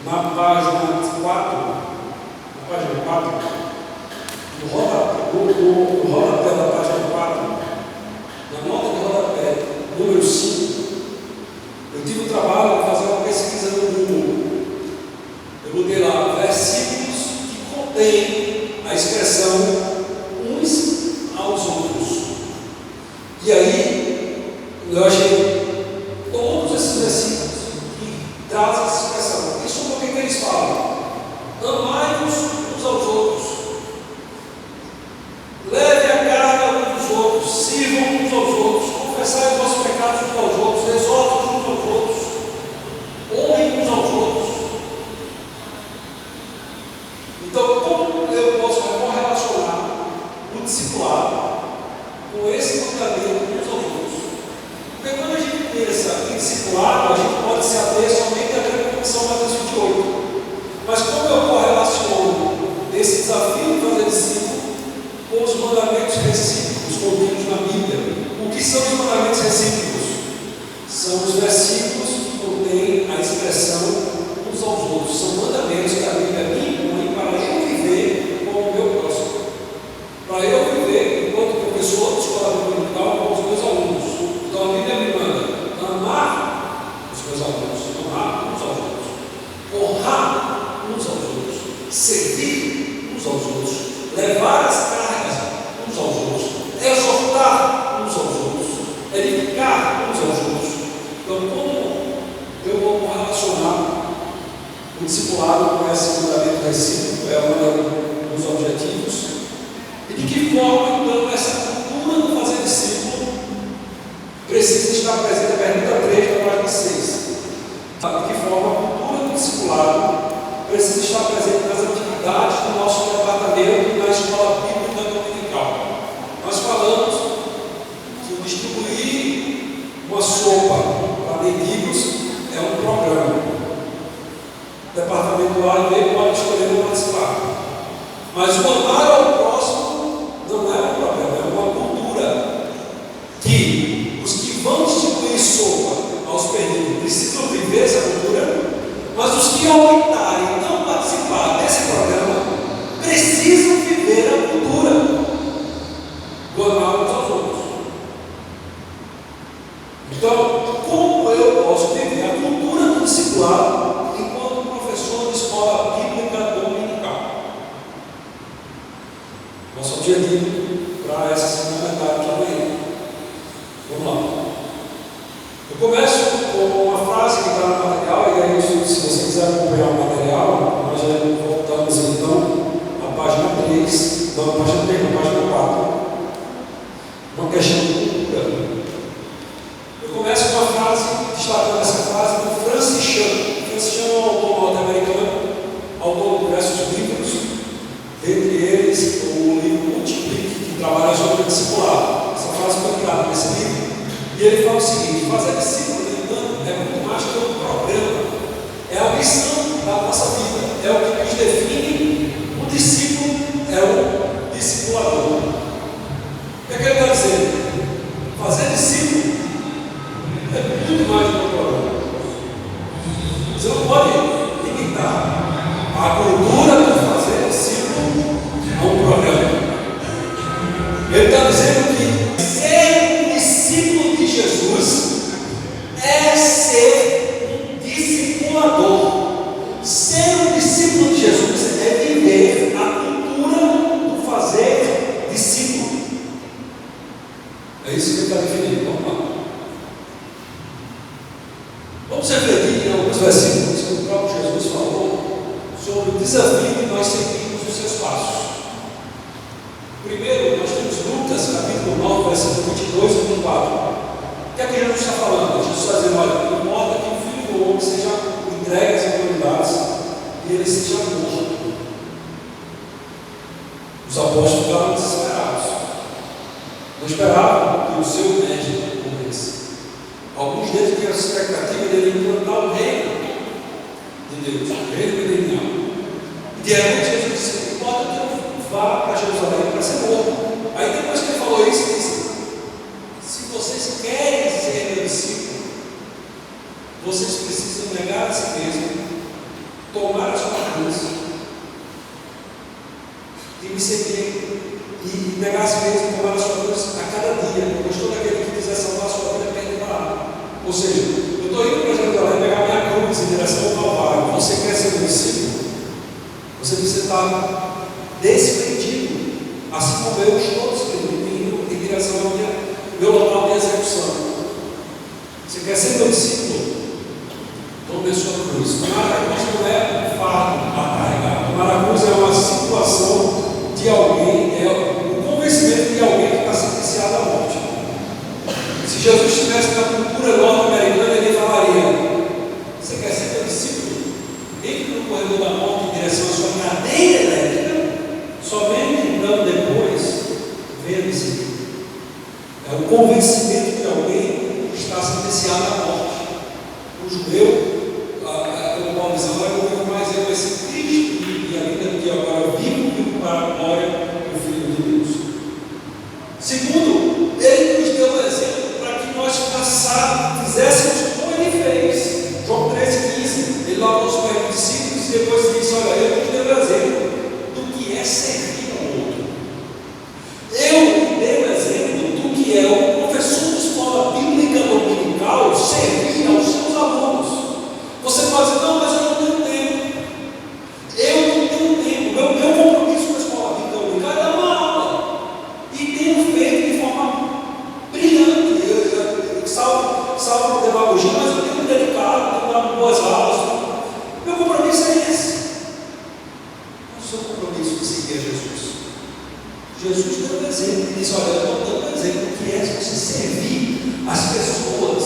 na página 4, no rodapé da página 4, na nota de rodapé, número 5, eu tive o trabalho de fazer uma pesquisa no Google. Eu botei lá versículos que contêm a expressão uns aos outros. E aí, eu achei todos esses versículos que trazem essa expressão. E sobre o que eles falam? Amai-vos uns aos outros. Leve a carga uns dos outros. Sirvam uns aos outros. Confessai os vossos pecados uns aos outros. Exortem uns aos outros. Honrem uns aos outros. Então, como eu posso correlacionar o discipulado com esse mandamento uns aos outros? Porque quando a gente pensa em discipulado, a gente pode se ater somente à grande comissão de Mateus 28. Mas como eu correlaciono esse desafio de fazer discípulo com os mandamentos recíprocos contidos na Bíblia? O que são os mandamentos recíprocos? São os versículos que contêm a expressão uns aos outros. São mandamentos que a Bíblia me impõe para eu viver com o meu próximo. Para eu viver enquanto professor de escola dominical com os meus alunos. Então a Bíblia me manda amar os meus alunos, amar uns aos outros, honrar uns aos outros, servir uns aos outros, levar as cargas uns aos outros, exortar uns aos outros, edificar uns aos outros. Então, como eu vou relacionar o discipulado com esse mandamento recíproco? É um dos objetivos. E de que forma, então, essa cultura do fazer discípulo precisa estar presente? A pergunta 3 da página 6. De que forma a cultura do discipulado precisa estar presente nas atividades do nosso departamento na escola bíblica dominical? Nós falamos que distribuir uma sopa para mendigos é um programa. O departamento do AIB pode escolher não participar. Mas o amar ao próximo não é um problema, é uma cultura que os que vão distribuir sopa aos perdidos precisam viver essa cultura, mas os que optarem não participar desse programa precisam viver a cultura do amar uns aos outros. Então, como eu posso viver a cultura do discipulado discipulado enquanto professor de escola bíblica dominical. Nosso objetivo para essa segunda metade de amanhã. Vamos lá. Eu começo com uma frase que está no material, e aí, se você quiser acompanhar o material, nós já voltamos então à página 3, não, página 3, não, página 4. Uma questão de cultura. Eu começo com uma frase, destacando essa frase do Francis Chan. Francis Chan é um autor norte-americano, autor de diversos livros, dentre eles o livro Multiplique, que trabalha sobre o discipulado. Essa frase foi criada nesse livro. E ele fala o seguinte: fazer discípulo, no entanto, é muito mais que um programa, é a missão da nossa vida, é o que nos define. O discípulo é o discipulador. O que é que ele está dizendo? Fazer discípulo é muito mais que um programa. Você não pode limitar a cultura de fazer discípulo a um programa. Ele está dizendo que ser discípulo de Jesus é ser um discipulador. Ser um discípulo de Jesus é viver a cultura do fazer discípulo. É isso que ele está definindo. Vamos lá. Vamos refletir em alguns versículos que o próprio Jesus falou sobre o desafio de nós seguirmos os seus passos. Primeiro, nós temos Lucas, capítulo 9, versículo 22 e 24. O que é que Jesus está falando? Jesus está dizendo: olha, não importa que o Filho do Homem seja entregue às autoridades e ele seja morto. Os apóstolos ficaram desesperados. Não esperavam que o seu mestre morresse. Alguns deles tinham a expectativa de ele implantar o reino de Deus, o reino milenial. E de repente Jesus disse: não importa que eu vá para Jerusalém para ser morto. Aí depois que ele falou isso, ele disse: se vocês querem ser meu discípulo, vocês precisam negar a si mesmo, tomar a sua cruz e me seguir. E negar a si mesmo, tomar a sua cruz a cada dia, pois todo aquele que quiser salvar a sua vida perderá. Ou seja, eu estou indo para Jerusalém pegar minha cruz em direção ao Calvário. Você quer ser meu discípulo? Você precisa estar desprendido, assim como eu estou desprendido em direção ao meu local de execução. Você quer ser meu discípulo? Tome a sua cruz. Tomar a cruz não é um fardo a carregar. Tomar a cruz é uma situação de alguém, é o convencimento de alguém que está sentenciado à morte. Se Jesus estivesse na cultura norte-americana, ele falaria: você quer ser meu discípulo? Entre no corredor da morte em direção à sua cadeira elétrica, somente então depois venha me seguir. É o convencimento de alguém que está sentenciado à morte. O judeu, como Paulo diz, agora eu vivo mais eu, esse Cristo, e a vida que agora vivo para a glória do Filho de Deus. Segundo, ele nos deu um exemplo para que nós fizéssemos como ele fez. João 13,15, ele lavou os pés dos discípulos e depois disse: olha, ele nos deu um exemplo do que é servir ao outro. Eu dei um exemplo do que é o professor de escola bíblica dominical servir aos seus alunos. Você pode dizer: não, mas eu não tenho tempo. Eu não tenho tempo. Meu compromisso com a escola bíblica dominical é dar uma aula. E tenho feito de forma brilhante. Salvo demagogia, mas eu tenho me dedicado, tenho dado boas aulas. Meu compromisso é esse. Qual é o seu compromisso de seguir a Jesus? Jesus deu um exemplo. Ele disse: olha, eu estou dando um exemplo que é você servir as pessoas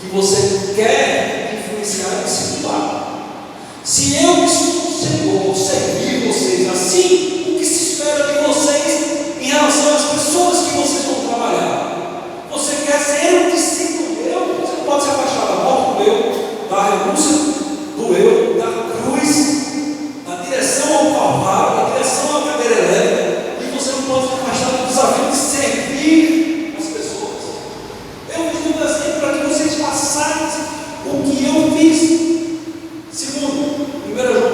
que você quer influenciar e discipular. Se eu me Senhor servir vocês assim, o que se espera de vocês em relação às pessoas que vocês vão trabalhar? Você quer ser um discípulo meu? Você não pode se afastar da morte do eu, da renúncia do eu, da cruz, da direção ao Calvário, da direção à cadeira elétrica, e você não pode se afastar do desafio de servir as pessoas. Eu vos dou um exemplo para que vocês façam o que eu fiz. Segundo, 1 João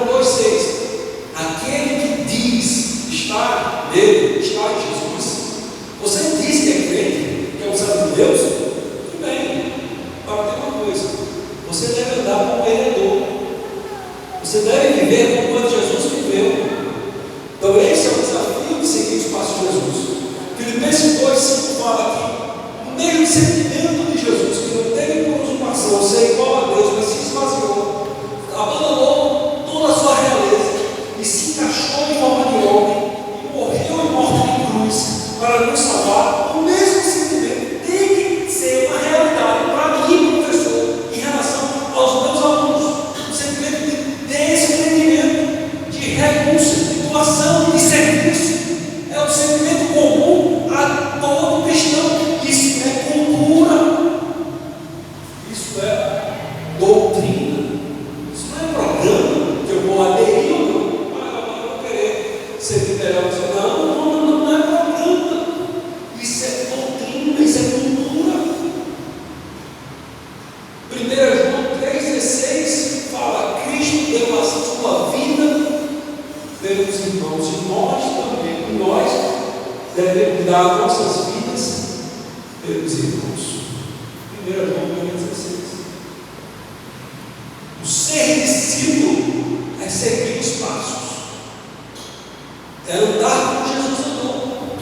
dar nossas vidas pelos irmãos. 1 João 16. O ser discípulo é seguir os passos, é andar como Jesus andou,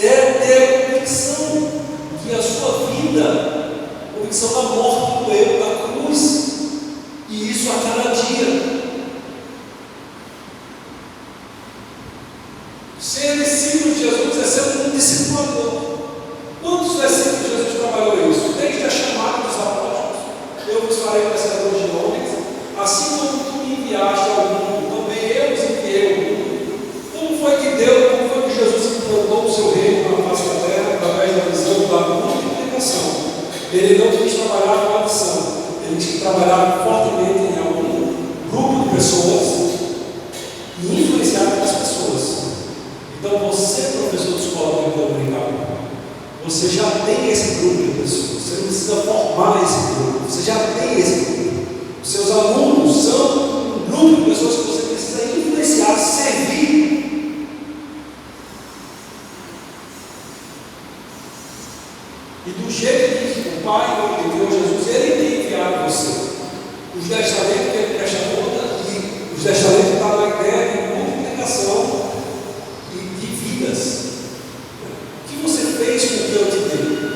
é ter a convicção que a sua vida, a convicção da morte do eu, da cruz, e isso a cada dia. Ser discípulo de Jesus é ser um discipulador. Quantos versículos Jesus trabalhou isso? Desde a chamada dos apóstolos: eu vos farei pescadores de homens, assim como tu me enviaste ao mundo, também eu os enviei ao mundo. Como foi que Jesus implantou o seu reino na face da terra, através da visão da multiplicação? Ele não quis trabalhar com adição, ele quis trabalhar fortemente em algum grupo de pessoas e influenciar aquelas pessoas. Então você, professor de escola dominical, você já tem esse grupo de pessoas, você não precisa formar esse grupo, você já tem esse grupo. Os seus alunos são um grupo de pessoas que você precisa influenciar, servir. E do jeito que o Pai enviou Jesus, Ele tem enviado você. Os 10 talentos que Ele presta conta, e os 10 talentos estão na ideia de multiplicação e de vidas. O que você fez com o que eu te dei?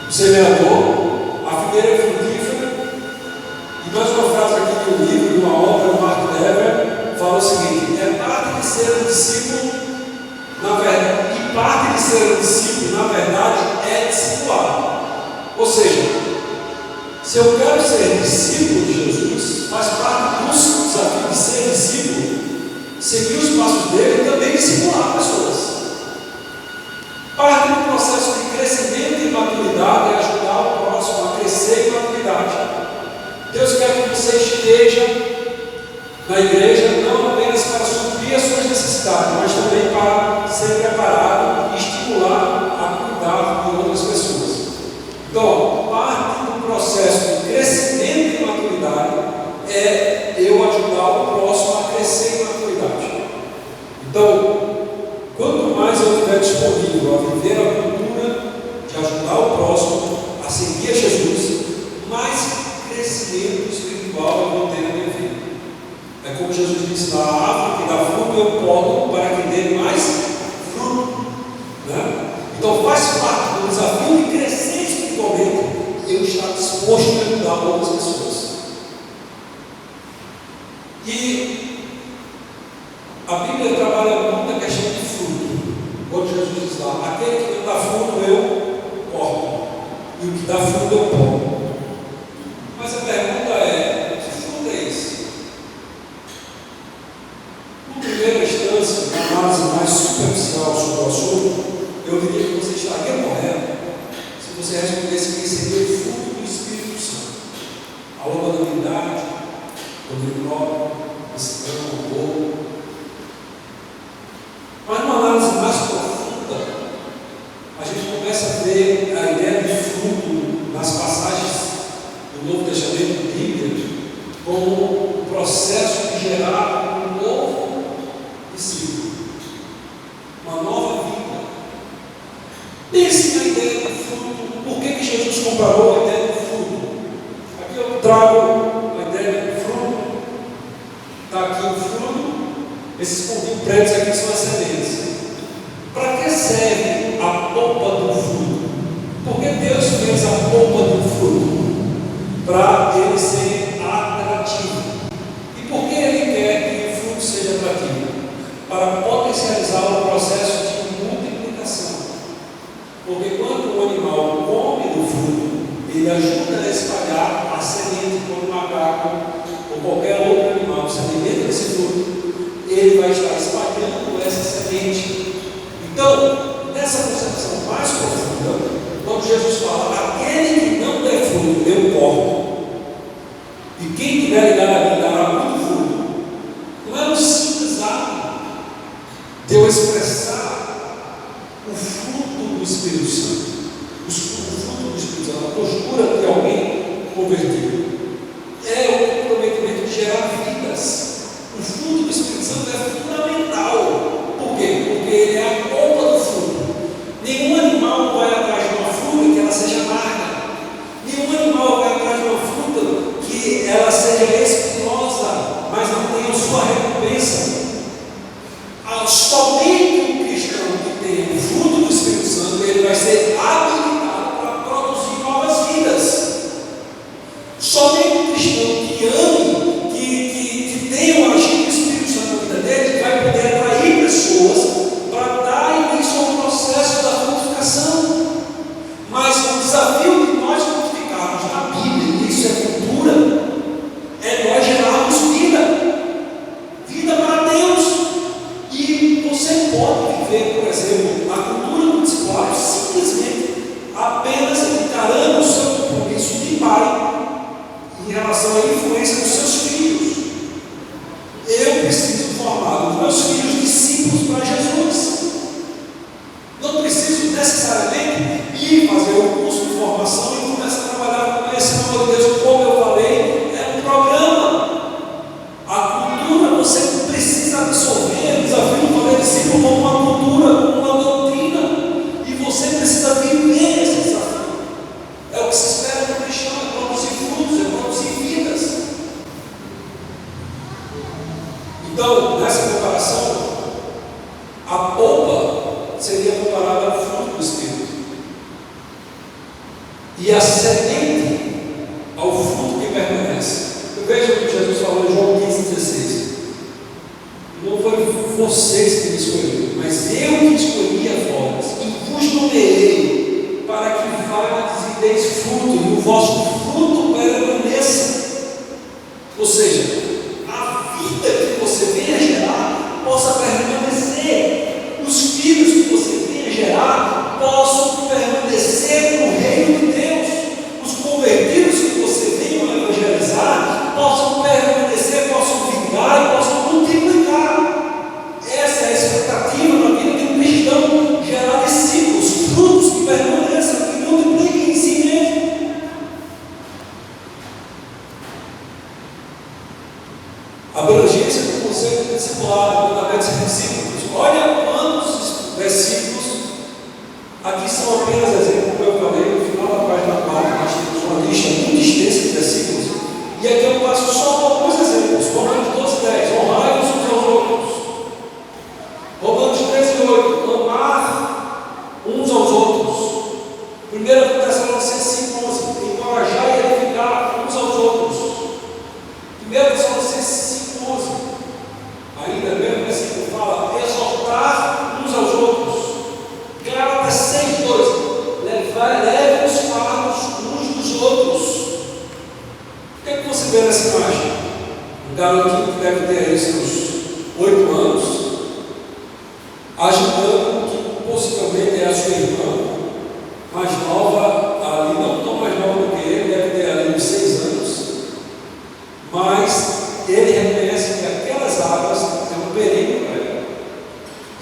O semeador, a figueira frutífera, e mais uma frase aqui de um livro, de uma obra do Mark Dever, fala o seguinte: é parte de ser um discípulo, na verdade, e parte de ser um discípulo, na verdade, é discipular. Ou seja, se eu quero ser discípulo de Jesus, faz parte do desafio de ser discípulo, seguir os passos dele e também discipular pessoas. Parte do processo de crescimento e maturidade é ajudar o próximo a crescer em maturidade. Deus quer que você esteja na igreja não apenas para suprir as suas necessidades, mas também para ser preparado e estimular a cuidar de outras pessoas. Então, parte do processo de crescimento e maturidade é eu ajudar o próximo a crescer em maturidade. Então, quanto mais eu estiver disponível a viver a cultura de ajudar o próximo a seguir a Jesus, mais crescimento espiritual eu vou ter na minha vida. É como Jesus disse: na árvore que dá fruto eu podo para que dê mais fruto. Né? Então faz parte do desafio de crescer espiritualmente eu estar disposto a ajudar outras pessoas. E a Bíblia trabalha muito a questão de fruto. Quando Jesus diz lá: aquele que não dá fruto eu corto, e o que dá fruto eu podo. Mas a pergunta é: que fruto é esse? Em primeira instância, na análise mais superficial sobre o assunto, eu diria que você estaria correto se você respondesse que seria o fruto do Espírito Santo: a longanimidade, o domínio próprio, o amor. Mas numa análise mais profunda, a gente começa a ver a ideia de fruto nas passagens do Novo Testamento da Bíblia como o processo de gerar um novo discípulo, uma nova vida. Pense na ideia de fruto. Por que Jesus comparou a ideia de fruto? Aqui eu trago a ideia de fruto. Está aqui o fruto. Esses pontinhos pretos aqui são as sementes. Para que serve a polpa do fruto? Porque Deus fez a polpa do fruto para ele ser atrativo. E por que ele quer que o fruto seja atrativo? Para potencializar o processo de multiplicação. Porque quando o animal come do fruto, ele ajuda a espalhar a semente. Quando o macaco ou qualquer outro animal se alimenta desse fruto, ele vai estar espalhando essa semente. Então, nessa concepção mais profunda, quando Jesus fala: aquele que não der fruto, eu corto, e quem tiver ligado a mim dará muito fruto, não é um simples ato de eu expressar o fruto do Espírito Santo, o fruto do Espírito Santo, a postura de alguém convertido. É o comprometimento de gerar vidas. O ver, por exemplo, a cultura do discipulado simplesmente apenas encarando o seu compromisso de pai em relação à influência dos seus filhos. Eu preciso formar os meus filhos discípulos para Jesus. Não preciso necessariamente ir fazer um curso de formação e começar a trabalhar com esse amor de Deus, como eu falei, é um programa. A cultura você precisa absorver, o desafio de fazer discípulo como uma cultura, como uma doutrina, e você precisa viver esse desafio. É o que se espera do cristão, é produzir frutos, é produzir vidas. Então, nessa comparação, a polpa seria comparada ao fruto do Espírito, e a semente ao fruto que permanece. Veja o que Jesus falou em João 15,16. Não foi vocês que me escolheram, mas eu que escolhi a vós, e vos nomeei, para que vades e deis fruto, e o vosso fruto permaneça. Ou seja, a vida que você venha gerar possa permanecer, os filhos que você venha gerar possam permanecer no reino de Deus, os convertidos que você venha a evangelizar possam permanecer, possam vingar e possam multiplicar. Essa é a expectativa na vida de um cristão, gerar discípulos, frutos que permaneçam, que multipliquem em si mesmo. A abrangência do conceito de discipulado, do fundamento de discípulos. Olha quantos versículos aqui são apenas exemplos, como eu falei, no final da página 4, nós temos uma lista muito extensa de versículos, e aqui eu passo só alguns exemplos. Romanos 12:10, honrai-vos uns aos outros. Romanos 13:8, amar uns aos outros. 1 Tessalonicenses 5:11, encorajar e edificar uns aos outros. 1 Tessalonicenses 5:11, ainda mesmo versículo fala, exortar uns aos outros. Gálatas 6:2, leve os fardos uns dos outros. O que é que você vê nessa imagem? Um garotinho que deve ter aí seus 8 anos, ajudando que possivelmente é a sua irmã mais nova, ali não tão mais nova do que ele, deve ter ali uns 6 anos, mas ele reconhece que aquelas águas é um perigo para ela,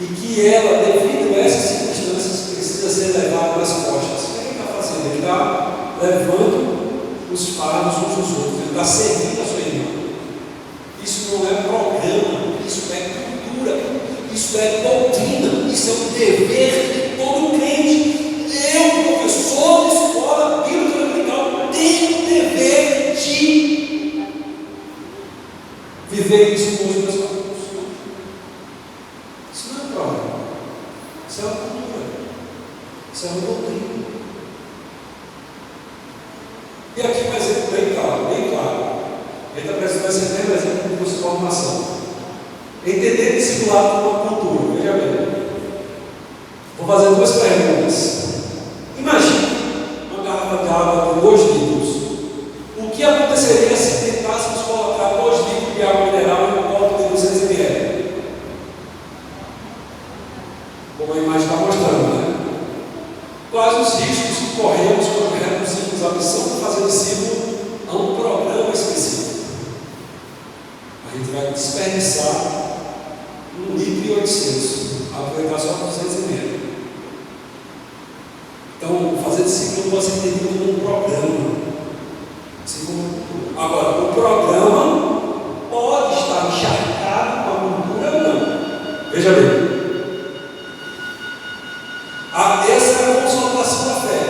e que ela, devido a essas circunstâncias, precisa ser levada nas costas. O que ele está fazendo? Ele está levando os fardos uns dos outros, ele está servindo a sua irmã. Isso não é programa, isso é cultura, isso é doutrina, isso é um dever de todo crente. Eu, professor de escola bíblica dominical, tenho o dever de viver isso com os meus alunos. Isso não é programa, isso é uma cultura, isso é uma doutrina. E aqui um exemplo bem claro, bem claro. Ele está precisando ser um exemplo de curso de formação. Entender discipulado como uma cultura. Veja bem. Vou fazer 2 perguntas. Imagine uma garrafa de água de 2 litros. O que aconteceria se tentássemos colocar 2 litros de água mineral em um copo de 200 ml? Como a imagem está mostrando, né? Quais os riscos que corremos quando reduzimos a missão de fazer discípulo a um programa específico? A gente vai desperdiçar 1,8 litro, aproveitar só 200 ml. Então, fazer discípulo pode ser entendido como um programa. Assim como... Agora, o programa pode estar encharcado com a cultura ou não. Veja bem. Essa é a consolidação da fé.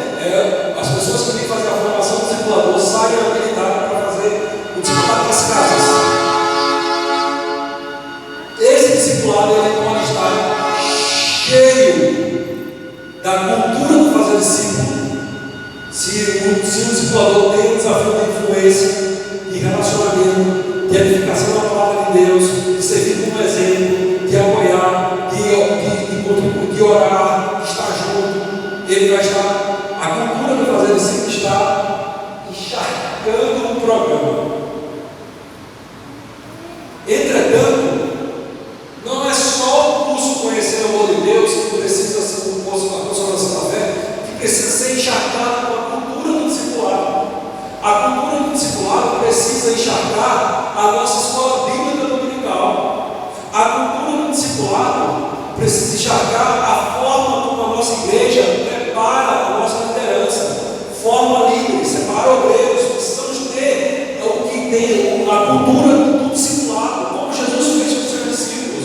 As pessoas que vêm fazer a formação do discipulador saem habilitadas para fazer o discipulado das casas. Esse discipulado ele pode estar cheio da cultura do fazer discípulo. Se o discipulador tem um desafio de influência, de relacionamento, de edificação da palavra de Deus, de servir como exemplo, de apoiar, de orar, de estar junto, ele vai estar, a cultura do fazer discípulo está encharcando o programa. Entretanto, não é só o curso Conhecer o Amor de Deus precisa encharcar a nossa escola bíblica dominical. A cultura do discipulado precisa encharcar a forma como a nossa igreja prepara a nossa liderança, forma líderes, separa obreiros. Precisamos ter o que tem a cultura do discipulado, como Jesus fez com os seus discípulos.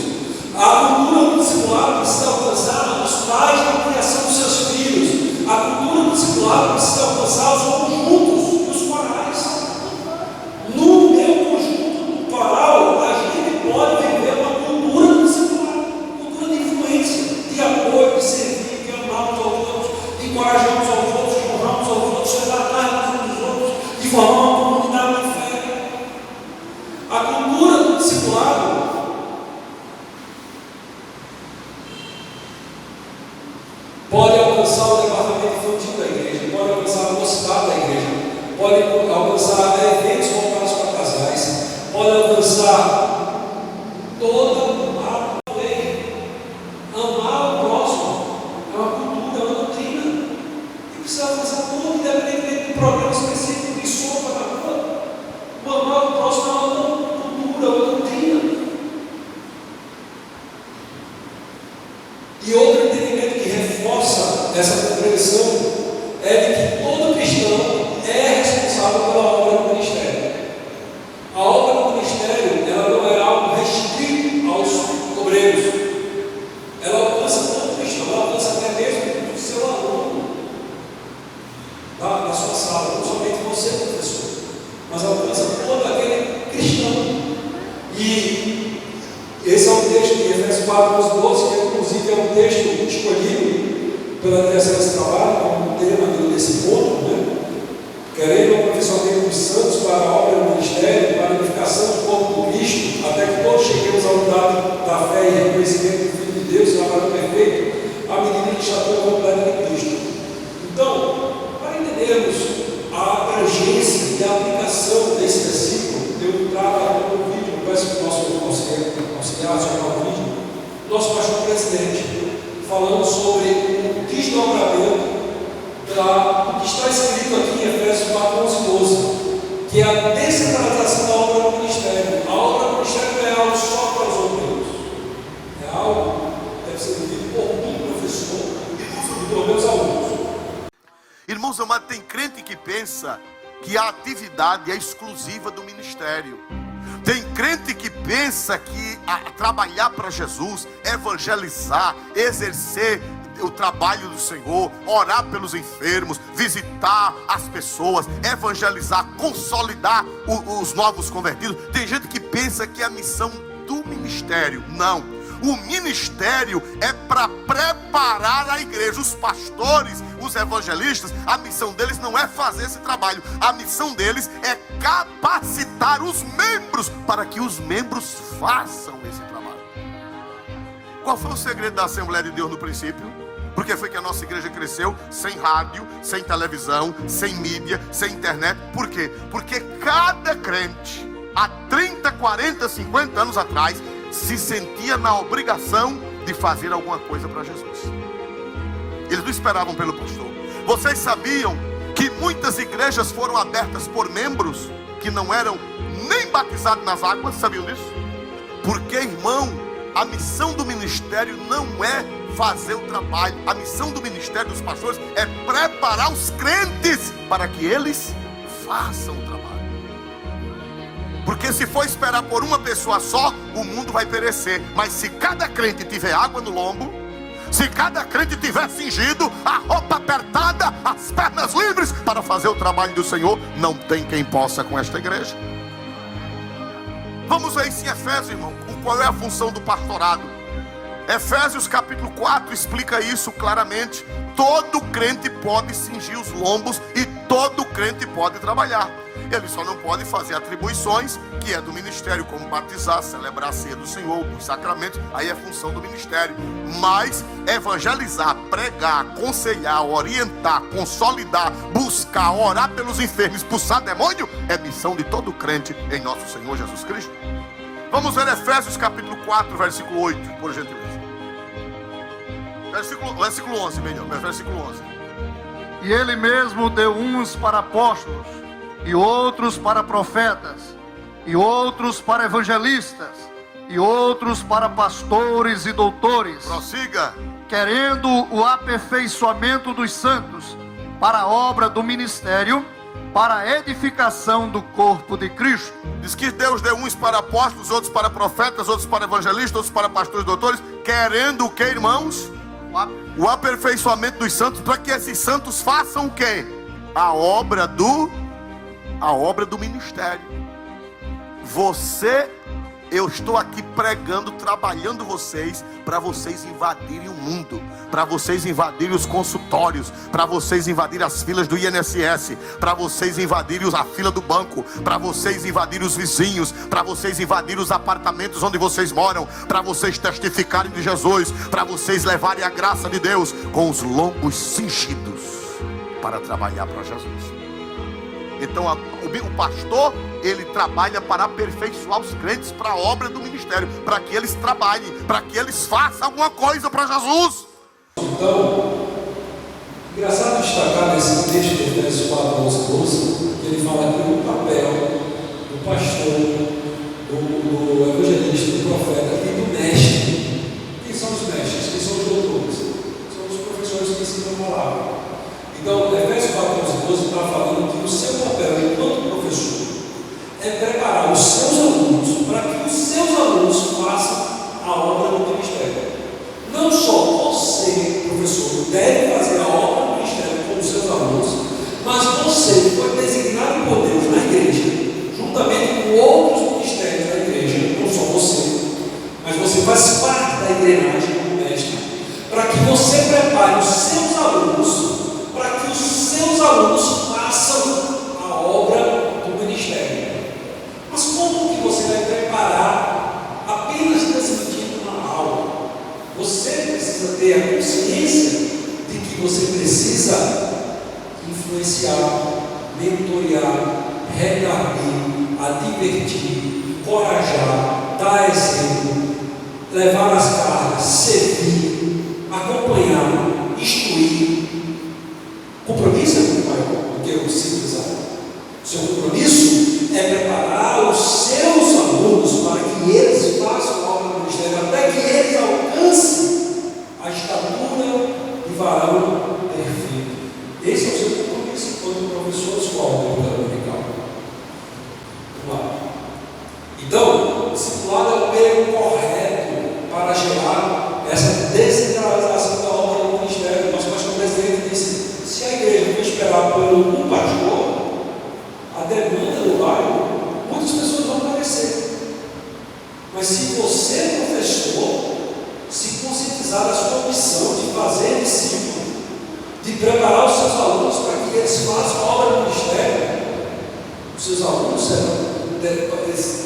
A cultura do discipulado precisa alcançar os pais na criação dos seus filhos. A cultura do discipulado precisa alcançar os conjuntos e os corais. No meu conjunto coral, a gente pode viver uma cultura do discipulado, cultura de influência, de apoio, de servir, de amar uns aos outros, de encorajar uns aos outros, de honrar uns aos outros, de chegar atrás uns dos outros, de formar uma comunidade de fé. A cultura do discipulado pode alcançar o departamento infantil da igreja, pode alcançar a mocidade da igreja, pode alcançar eventos voltados para casais, pode alcançar toda a lei. Amar o próximo é uma cultura, é uma doutrina, e precisa alcançar tudo, independentemente do programa específico de sopa na rua. O amar o próximo é uma cultura, é uma doutrina. E outro entendimento que reforça essa compreensão é de que todo cristão é responsável pela obra do ministério. A obra do ministério, ela não é algo restrito aos obreiros. Ela alcança todo cristão, ela alcança até mesmo o seu aluno da sua sala, não somente você, professor, mas alcança todo aquele cristão. E esse é um texto de Efésios 4, 12, que inclusive é um texto escolhido pela direção desse trabalho, como tema desse ponto, né? Querendo o aperfeiçoamento dos santos para a obra do ministério, para a edificação do corpo do Cristo, até que todos cheguemos à unidade da fé e reconhecimento do Filho de Deus, trabalho perfeito, à medida que estatura completa de Cristo. Então, para entendermos a abrangência e a aplicação desse versículo, eu trago um vídeo, peço que o nosso auxiliar sobre o vídeo, nosso pastor presidente, falando sobre o desdobramento do que está escrito aqui em Efésios 4, 11 e 12, que é a descentralização da obra do ministério. A obra do ministério não é algo só para os obreiros, é algo que deve ser vivido por mim, professor, e por meus alunos. Irmãos amados, tem crente que pensa que a atividade é exclusiva do ministério. Tem crente que pensa que trabalhar para Jesus, evangelizar, exercer o trabalho do Senhor, orar pelos enfermos, visitar as pessoas, evangelizar, consolidar os novos convertidos. Tem gente que pensa que é a missão do ministério. Não. O ministério é para preparar a igreja. Os pastores, os evangelistas, a missão deles não é fazer esse trabalho. A missão deles é capacitar os membros para que os membros façam esse trabalho. Qual foi o segredo da Assembleia de Deus no princípio? Porque foi que a nossa igreja cresceu sem rádio, sem televisão, sem mídia, sem internet. Por quê? Porque cada crente, há 30, 40, 50 anos atrás, se sentia na obrigação de fazer alguma coisa para Jesus. Eles não esperavam pelo pastor. Vocês sabiam que muitas igrejas foram abertas por membros que não eram nem batizados nas águas? Sabiam disso? Porque, irmão, a missão do ministério não é fazer o trabalho. A missão do ministério dos pastores é preparar os crentes para que eles façam o trabalho. Porque se for esperar por uma pessoa só, o mundo vai perecer. Mas se cada crente tiver água no lombo, se cada crente tiver cingido, a roupa apertada, as pernas livres para fazer o trabalho do Senhor, não tem quem possa com esta igreja. Vamos ver isso em Efésios, irmão. Qual é a função do pastorado? Efésios capítulo 4 explica isso claramente. Todo crente pode cingir os lombos e todo crente pode trabalhar. Ele só não pode fazer atribuições que é do ministério, como batizar, celebrar a ceia do Senhor, os sacramentos. Aí é função do ministério. Mas evangelizar, pregar, aconselhar, orientar, consolidar, buscar, orar pelos enfermos, expulsar demônio, é missão de todo crente em nosso Senhor Jesus Cristo. Vamos ver Efésios capítulo 4, versículo 8, por gentileza. Versículo 11, melhor, versículo 11. E ele mesmo deu uns para apóstolos, e outros para profetas, e outros para evangelistas, e outros para pastores e doutores, Prossiga. querendo o aperfeiçoamento dos santos, para a obra do ministério, para a edificação do corpo de Cristo. Diz que Deus deu uns para apóstolos, outros para profetas, outros para evangelistas, outros para pastores e doutores, querendo o que, irmãos? O aperfeiçoamento dos santos, para que esses santos façam o quê? A obra do ministério. Eu estou aqui pregando, trabalhando vocês, para vocês invadirem o mundo, para vocês invadirem os consultórios, para vocês invadirem as filas do INSS, para vocês invadirem a fila do banco, para vocês invadirem os vizinhos, para vocês invadirem os apartamentos onde vocês moram, para vocês testificarem de Jesus, para vocês levarem a graça de Deus com os lombos cingidos para trabalhar para Jesus. Então o pastor, ele trabalha para aperfeiçoar os crentes para a obra do ministério, para que eles trabalhem, para que eles façam alguma coisa para Jesus. Então, engraçado destacar nesse texto de Efésios 4, 11, 12, que ele fala aqui do papel do pastor, do evangelista, do profeta e do mestre. Quem são os mestres? Quem são os doutores? São os professores que ensinam a palavra. Então, Efésios 4, 11, 12 está falando que o seu papel enquanto professor é preparar os seus alunos para que os seus alunos façam a obra do ministério. Não só você, professor, deve fazer a obra do ministério com os seus alunos, mas você foi designado por Deus na igreja, juntamente com outros ministérios da igreja, não só você, mas você faz parte da engrenagem do mestre, para que você prepare os seus alunos, para que os seus alunos façam a obra do ministério. Mas como que você vai preparar apenas transmitindo uma aula? Você precisa ter a consciência de que você precisa influenciar, mentorear, redarguir, advertir, encorajar, dar exemplo, levar as cargas, servir, acompanhar, instruir. Compromisso é muito maior do que o simples aluno. Seu compromisso é preparar os seus alunos para que eles façam a obra do ministério, até que eles alcancem a estatura de varão perfeito. Esse é o seu compromisso enquanto professor da escola dominical. Vamos lá. Então, o discipulado é o meio correto para gerar essa descentralização da obra do ministério. Nosso pastor presidente disse: se a igreja for esperar por um pastor, a demanda do bairro, muitas pessoas vão aparecer. Mas se você, professor, se conscientizar da sua missão de fazer discípulo, de preparar os seus alunos para que eles façam a obra do ministério, os seus alunos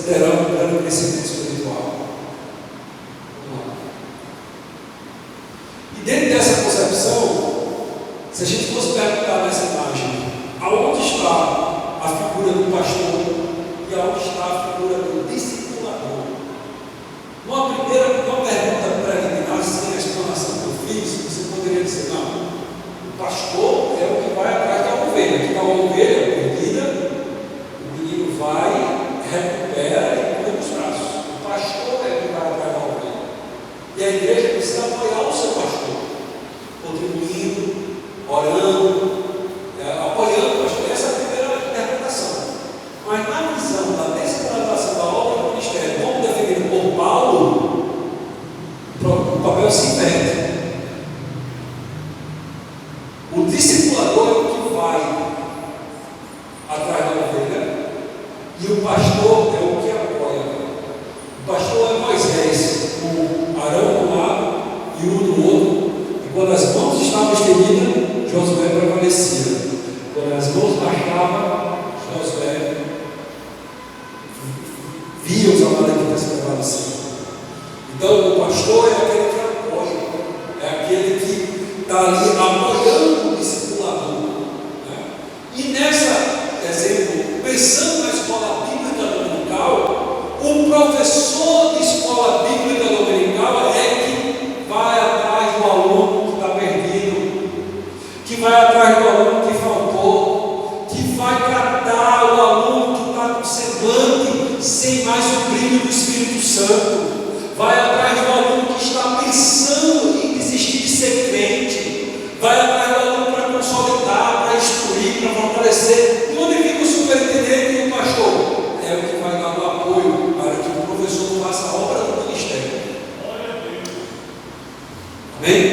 terão um grande crescimento espiritual. Vamos lá. E dentro dessa concepção, se a gente fosse perguntar nessa imagem, aonde está a figura do pastor e aonde está a figura do discipulador? Uma pergunta preliminar, sem a explanação que eu fiz, você poderia dizer: não, o pastor é o que vai atrás da ovelha. Aqui está a ovelha perdida, o menino vai, recupera e põe nos braços. O pastor é o que vai atrás da ovelha. E a igreja precisa apoiar o seu pastor, contribuindo, orando, apoiando o pastor. Essa é a primeira interpretação. Mas na visão da descentralização da obra do ministério, como definido por Paulo, o papel se inverte. O discipulador é o que vai atrás da ovelha e o pastor é o que apoia. O pastor é Moisés, com Arão do lado e um do outro. E quando as mãos estavam estendidas, Josué prevalecia. Quando as mãos baixavam, Josué via os amalequitas prevalecendo. Então, o pastor é aquele que apoia, é aquele que está ali apoiando o discipulador. Né? E nessa exemplo, pensando na escola bíblica dominical, o professor de escola bíblica dominical é que vai atrás do aluno que está perdido, que vai atrás do aluno que faltou, que vai tratar o aluno que está com semblante Santo, vai atrás do aluno que está pensando em desistir de ser crente, vai atrás do aluno para consolidar, para instruir, para fortalecer. E onde fica o superintendente e o pastor? É o que vai dar o apoio para que o professor faça a obra do ministério. Amém?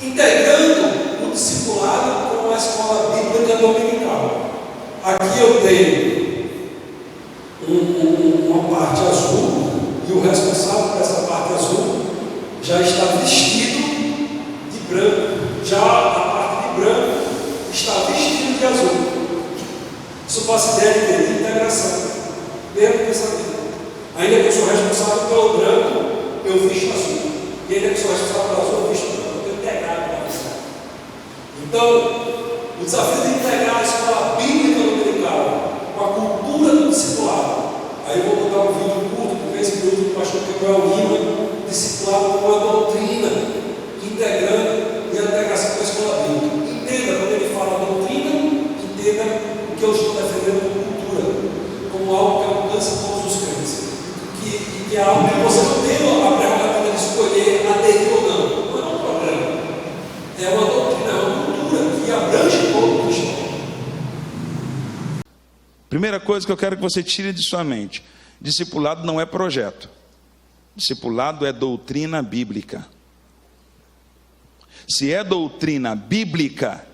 Integrando o discipulado com a escola bíblica dominical. Aqui eu tenho uma parte azul, e o responsável por essa parte azul já está vestido de branco. Já a parte de branco está vestido de azul. Isso faz ideia de integração, mesmo pensamento. Ainda que eu sou responsável pelo branco, eu visto azul. E ainda que eu sou responsável pelo azul, eu visto branco. Eu estou integrado com a missão. Então, o desafio de integrar a escola bíblica dominical com a cultura do discipulado. Aí eu vou botar um vídeo curto, por vez em quando, do pastor Gabriel Lima, discipulado com a doutrina, integrando e a integração com a escola bíblica. Entenda, quando ele fala doutrina, entenda o que eu estou defendendo como cultura, como algo que alcança todos os crentes. Que é algo que você não tem a prerrogativa de escolher aderir ou não. Não é um problema. É uma doutrina, é uma cultura que abrange todo o cristão. Primeira coisa que eu quero que você tire de sua mente: discipulado não é projeto, discipulado é doutrina bíblica. Se é doutrina bíblica,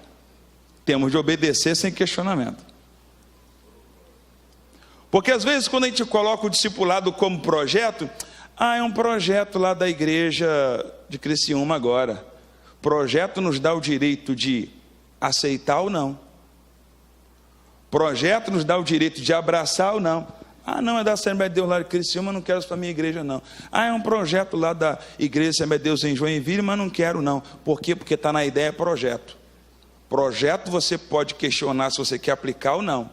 temos de obedecer sem questionamento. Porque às vezes quando a gente coloca o discipulado como projeto, é um projeto lá da igreja de Criciúma agora. Projeto nos dá o direito de aceitar ou não. Projeto nos dá o direito de abraçar ou não. Não é da Assembleia de Deus lá de Criciúma, não quero isso para a minha igreja não. É um projeto lá da Igreja Assembleia de Deus em Joinville, mas não quero não. Por quê? Porque está na ideia projeto. Projeto você pode questionar se você quer aplicar ou não.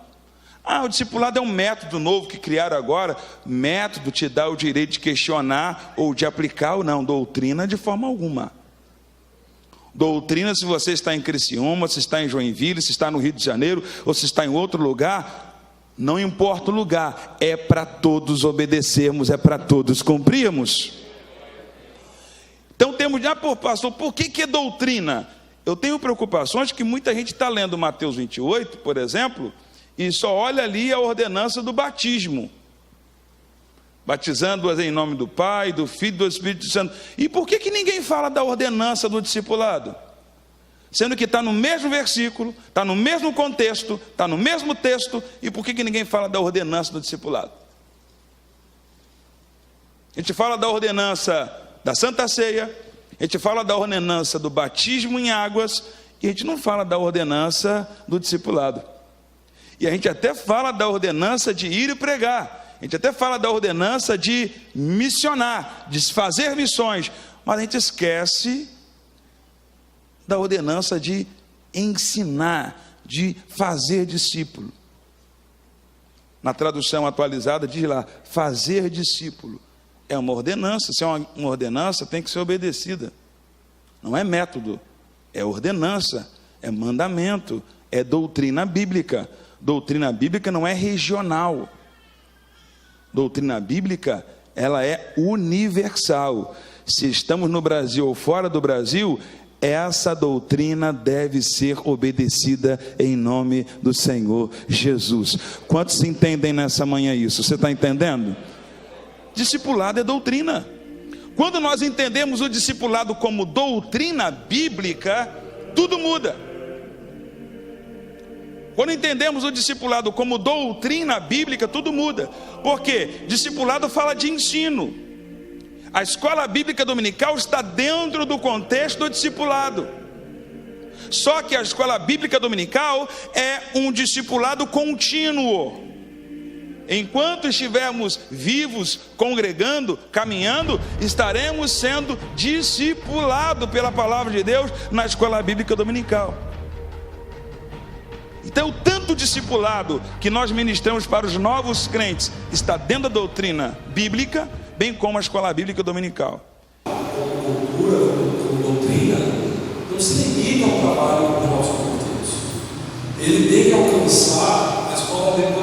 O discipulado é um método novo que criaram agora. Método te dá o direito de questionar ou de aplicar ou não. Doutrina de forma alguma. Doutrina, se você está em Criciúma, se está em Joinville, se está no Rio de Janeiro, ou se está em outro lugar, não importa o lugar, é para todos obedecermos, é para todos cumprirmos. Então temos, pastor, por que é doutrina? Eu tenho preocupações que muita gente está lendo Mateus 28, por exemplo, e só olha ali a ordenança do batismo. Batizando-as em nome do Pai, do Filho e do Espírito Santo. E por que ninguém fala da ordenança do discipulado? Sendo que está no mesmo versículo, está no mesmo contexto, está no mesmo texto, e por que ninguém fala da ordenança do discipulado? A gente fala da ordenança da Santa Ceia, a gente fala da ordenança do batismo em águas, e a gente não fala da ordenança do discipulado. E a gente até fala da ordenança de ir e pregar. A gente até fala da ordenança de missionar, de fazer missões, mas a gente esquece da ordenança de ensinar, de fazer discípulo. Na tradução atualizada diz lá, fazer discípulo. É uma ordenança, se é uma ordenança tem que ser obedecida. Não é método, é ordenança, é mandamento, é doutrina bíblica. Doutrina bíblica não é regional. Doutrina bíblica, ela é universal. Se estamos no Brasil ou fora do Brasil, essa doutrina deve ser obedecida em nome do Senhor Jesus. Quantos entendem nessa manhã isso? Você está entendendo? Discipulado é doutrina. Quando nós entendemos o discipulado como doutrina bíblica, tudo muda. Quando entendemos o discipulado como doutrina bíblica, tudo muda. Por quê? Discipulado fala de ensino. A escola bíblica dominical está dentro do contexto do discipulado. Só que a escola bíblica dominical é um discipulado contínuo. Enquanto estivermos vivos, congregando, caminhando, estaremos sendo discipulados pela palavra de Deus na escola bíblica dominical. Então, tanto o discipulado que nós ministramos para os novos crentes está dentro da doutrina bíblica, bem como a escola bíblica dominical. Cultura, doutrina, não se limita ao trabalho dos nossos conteúdos. Ele tem que alcançar a escola bíblica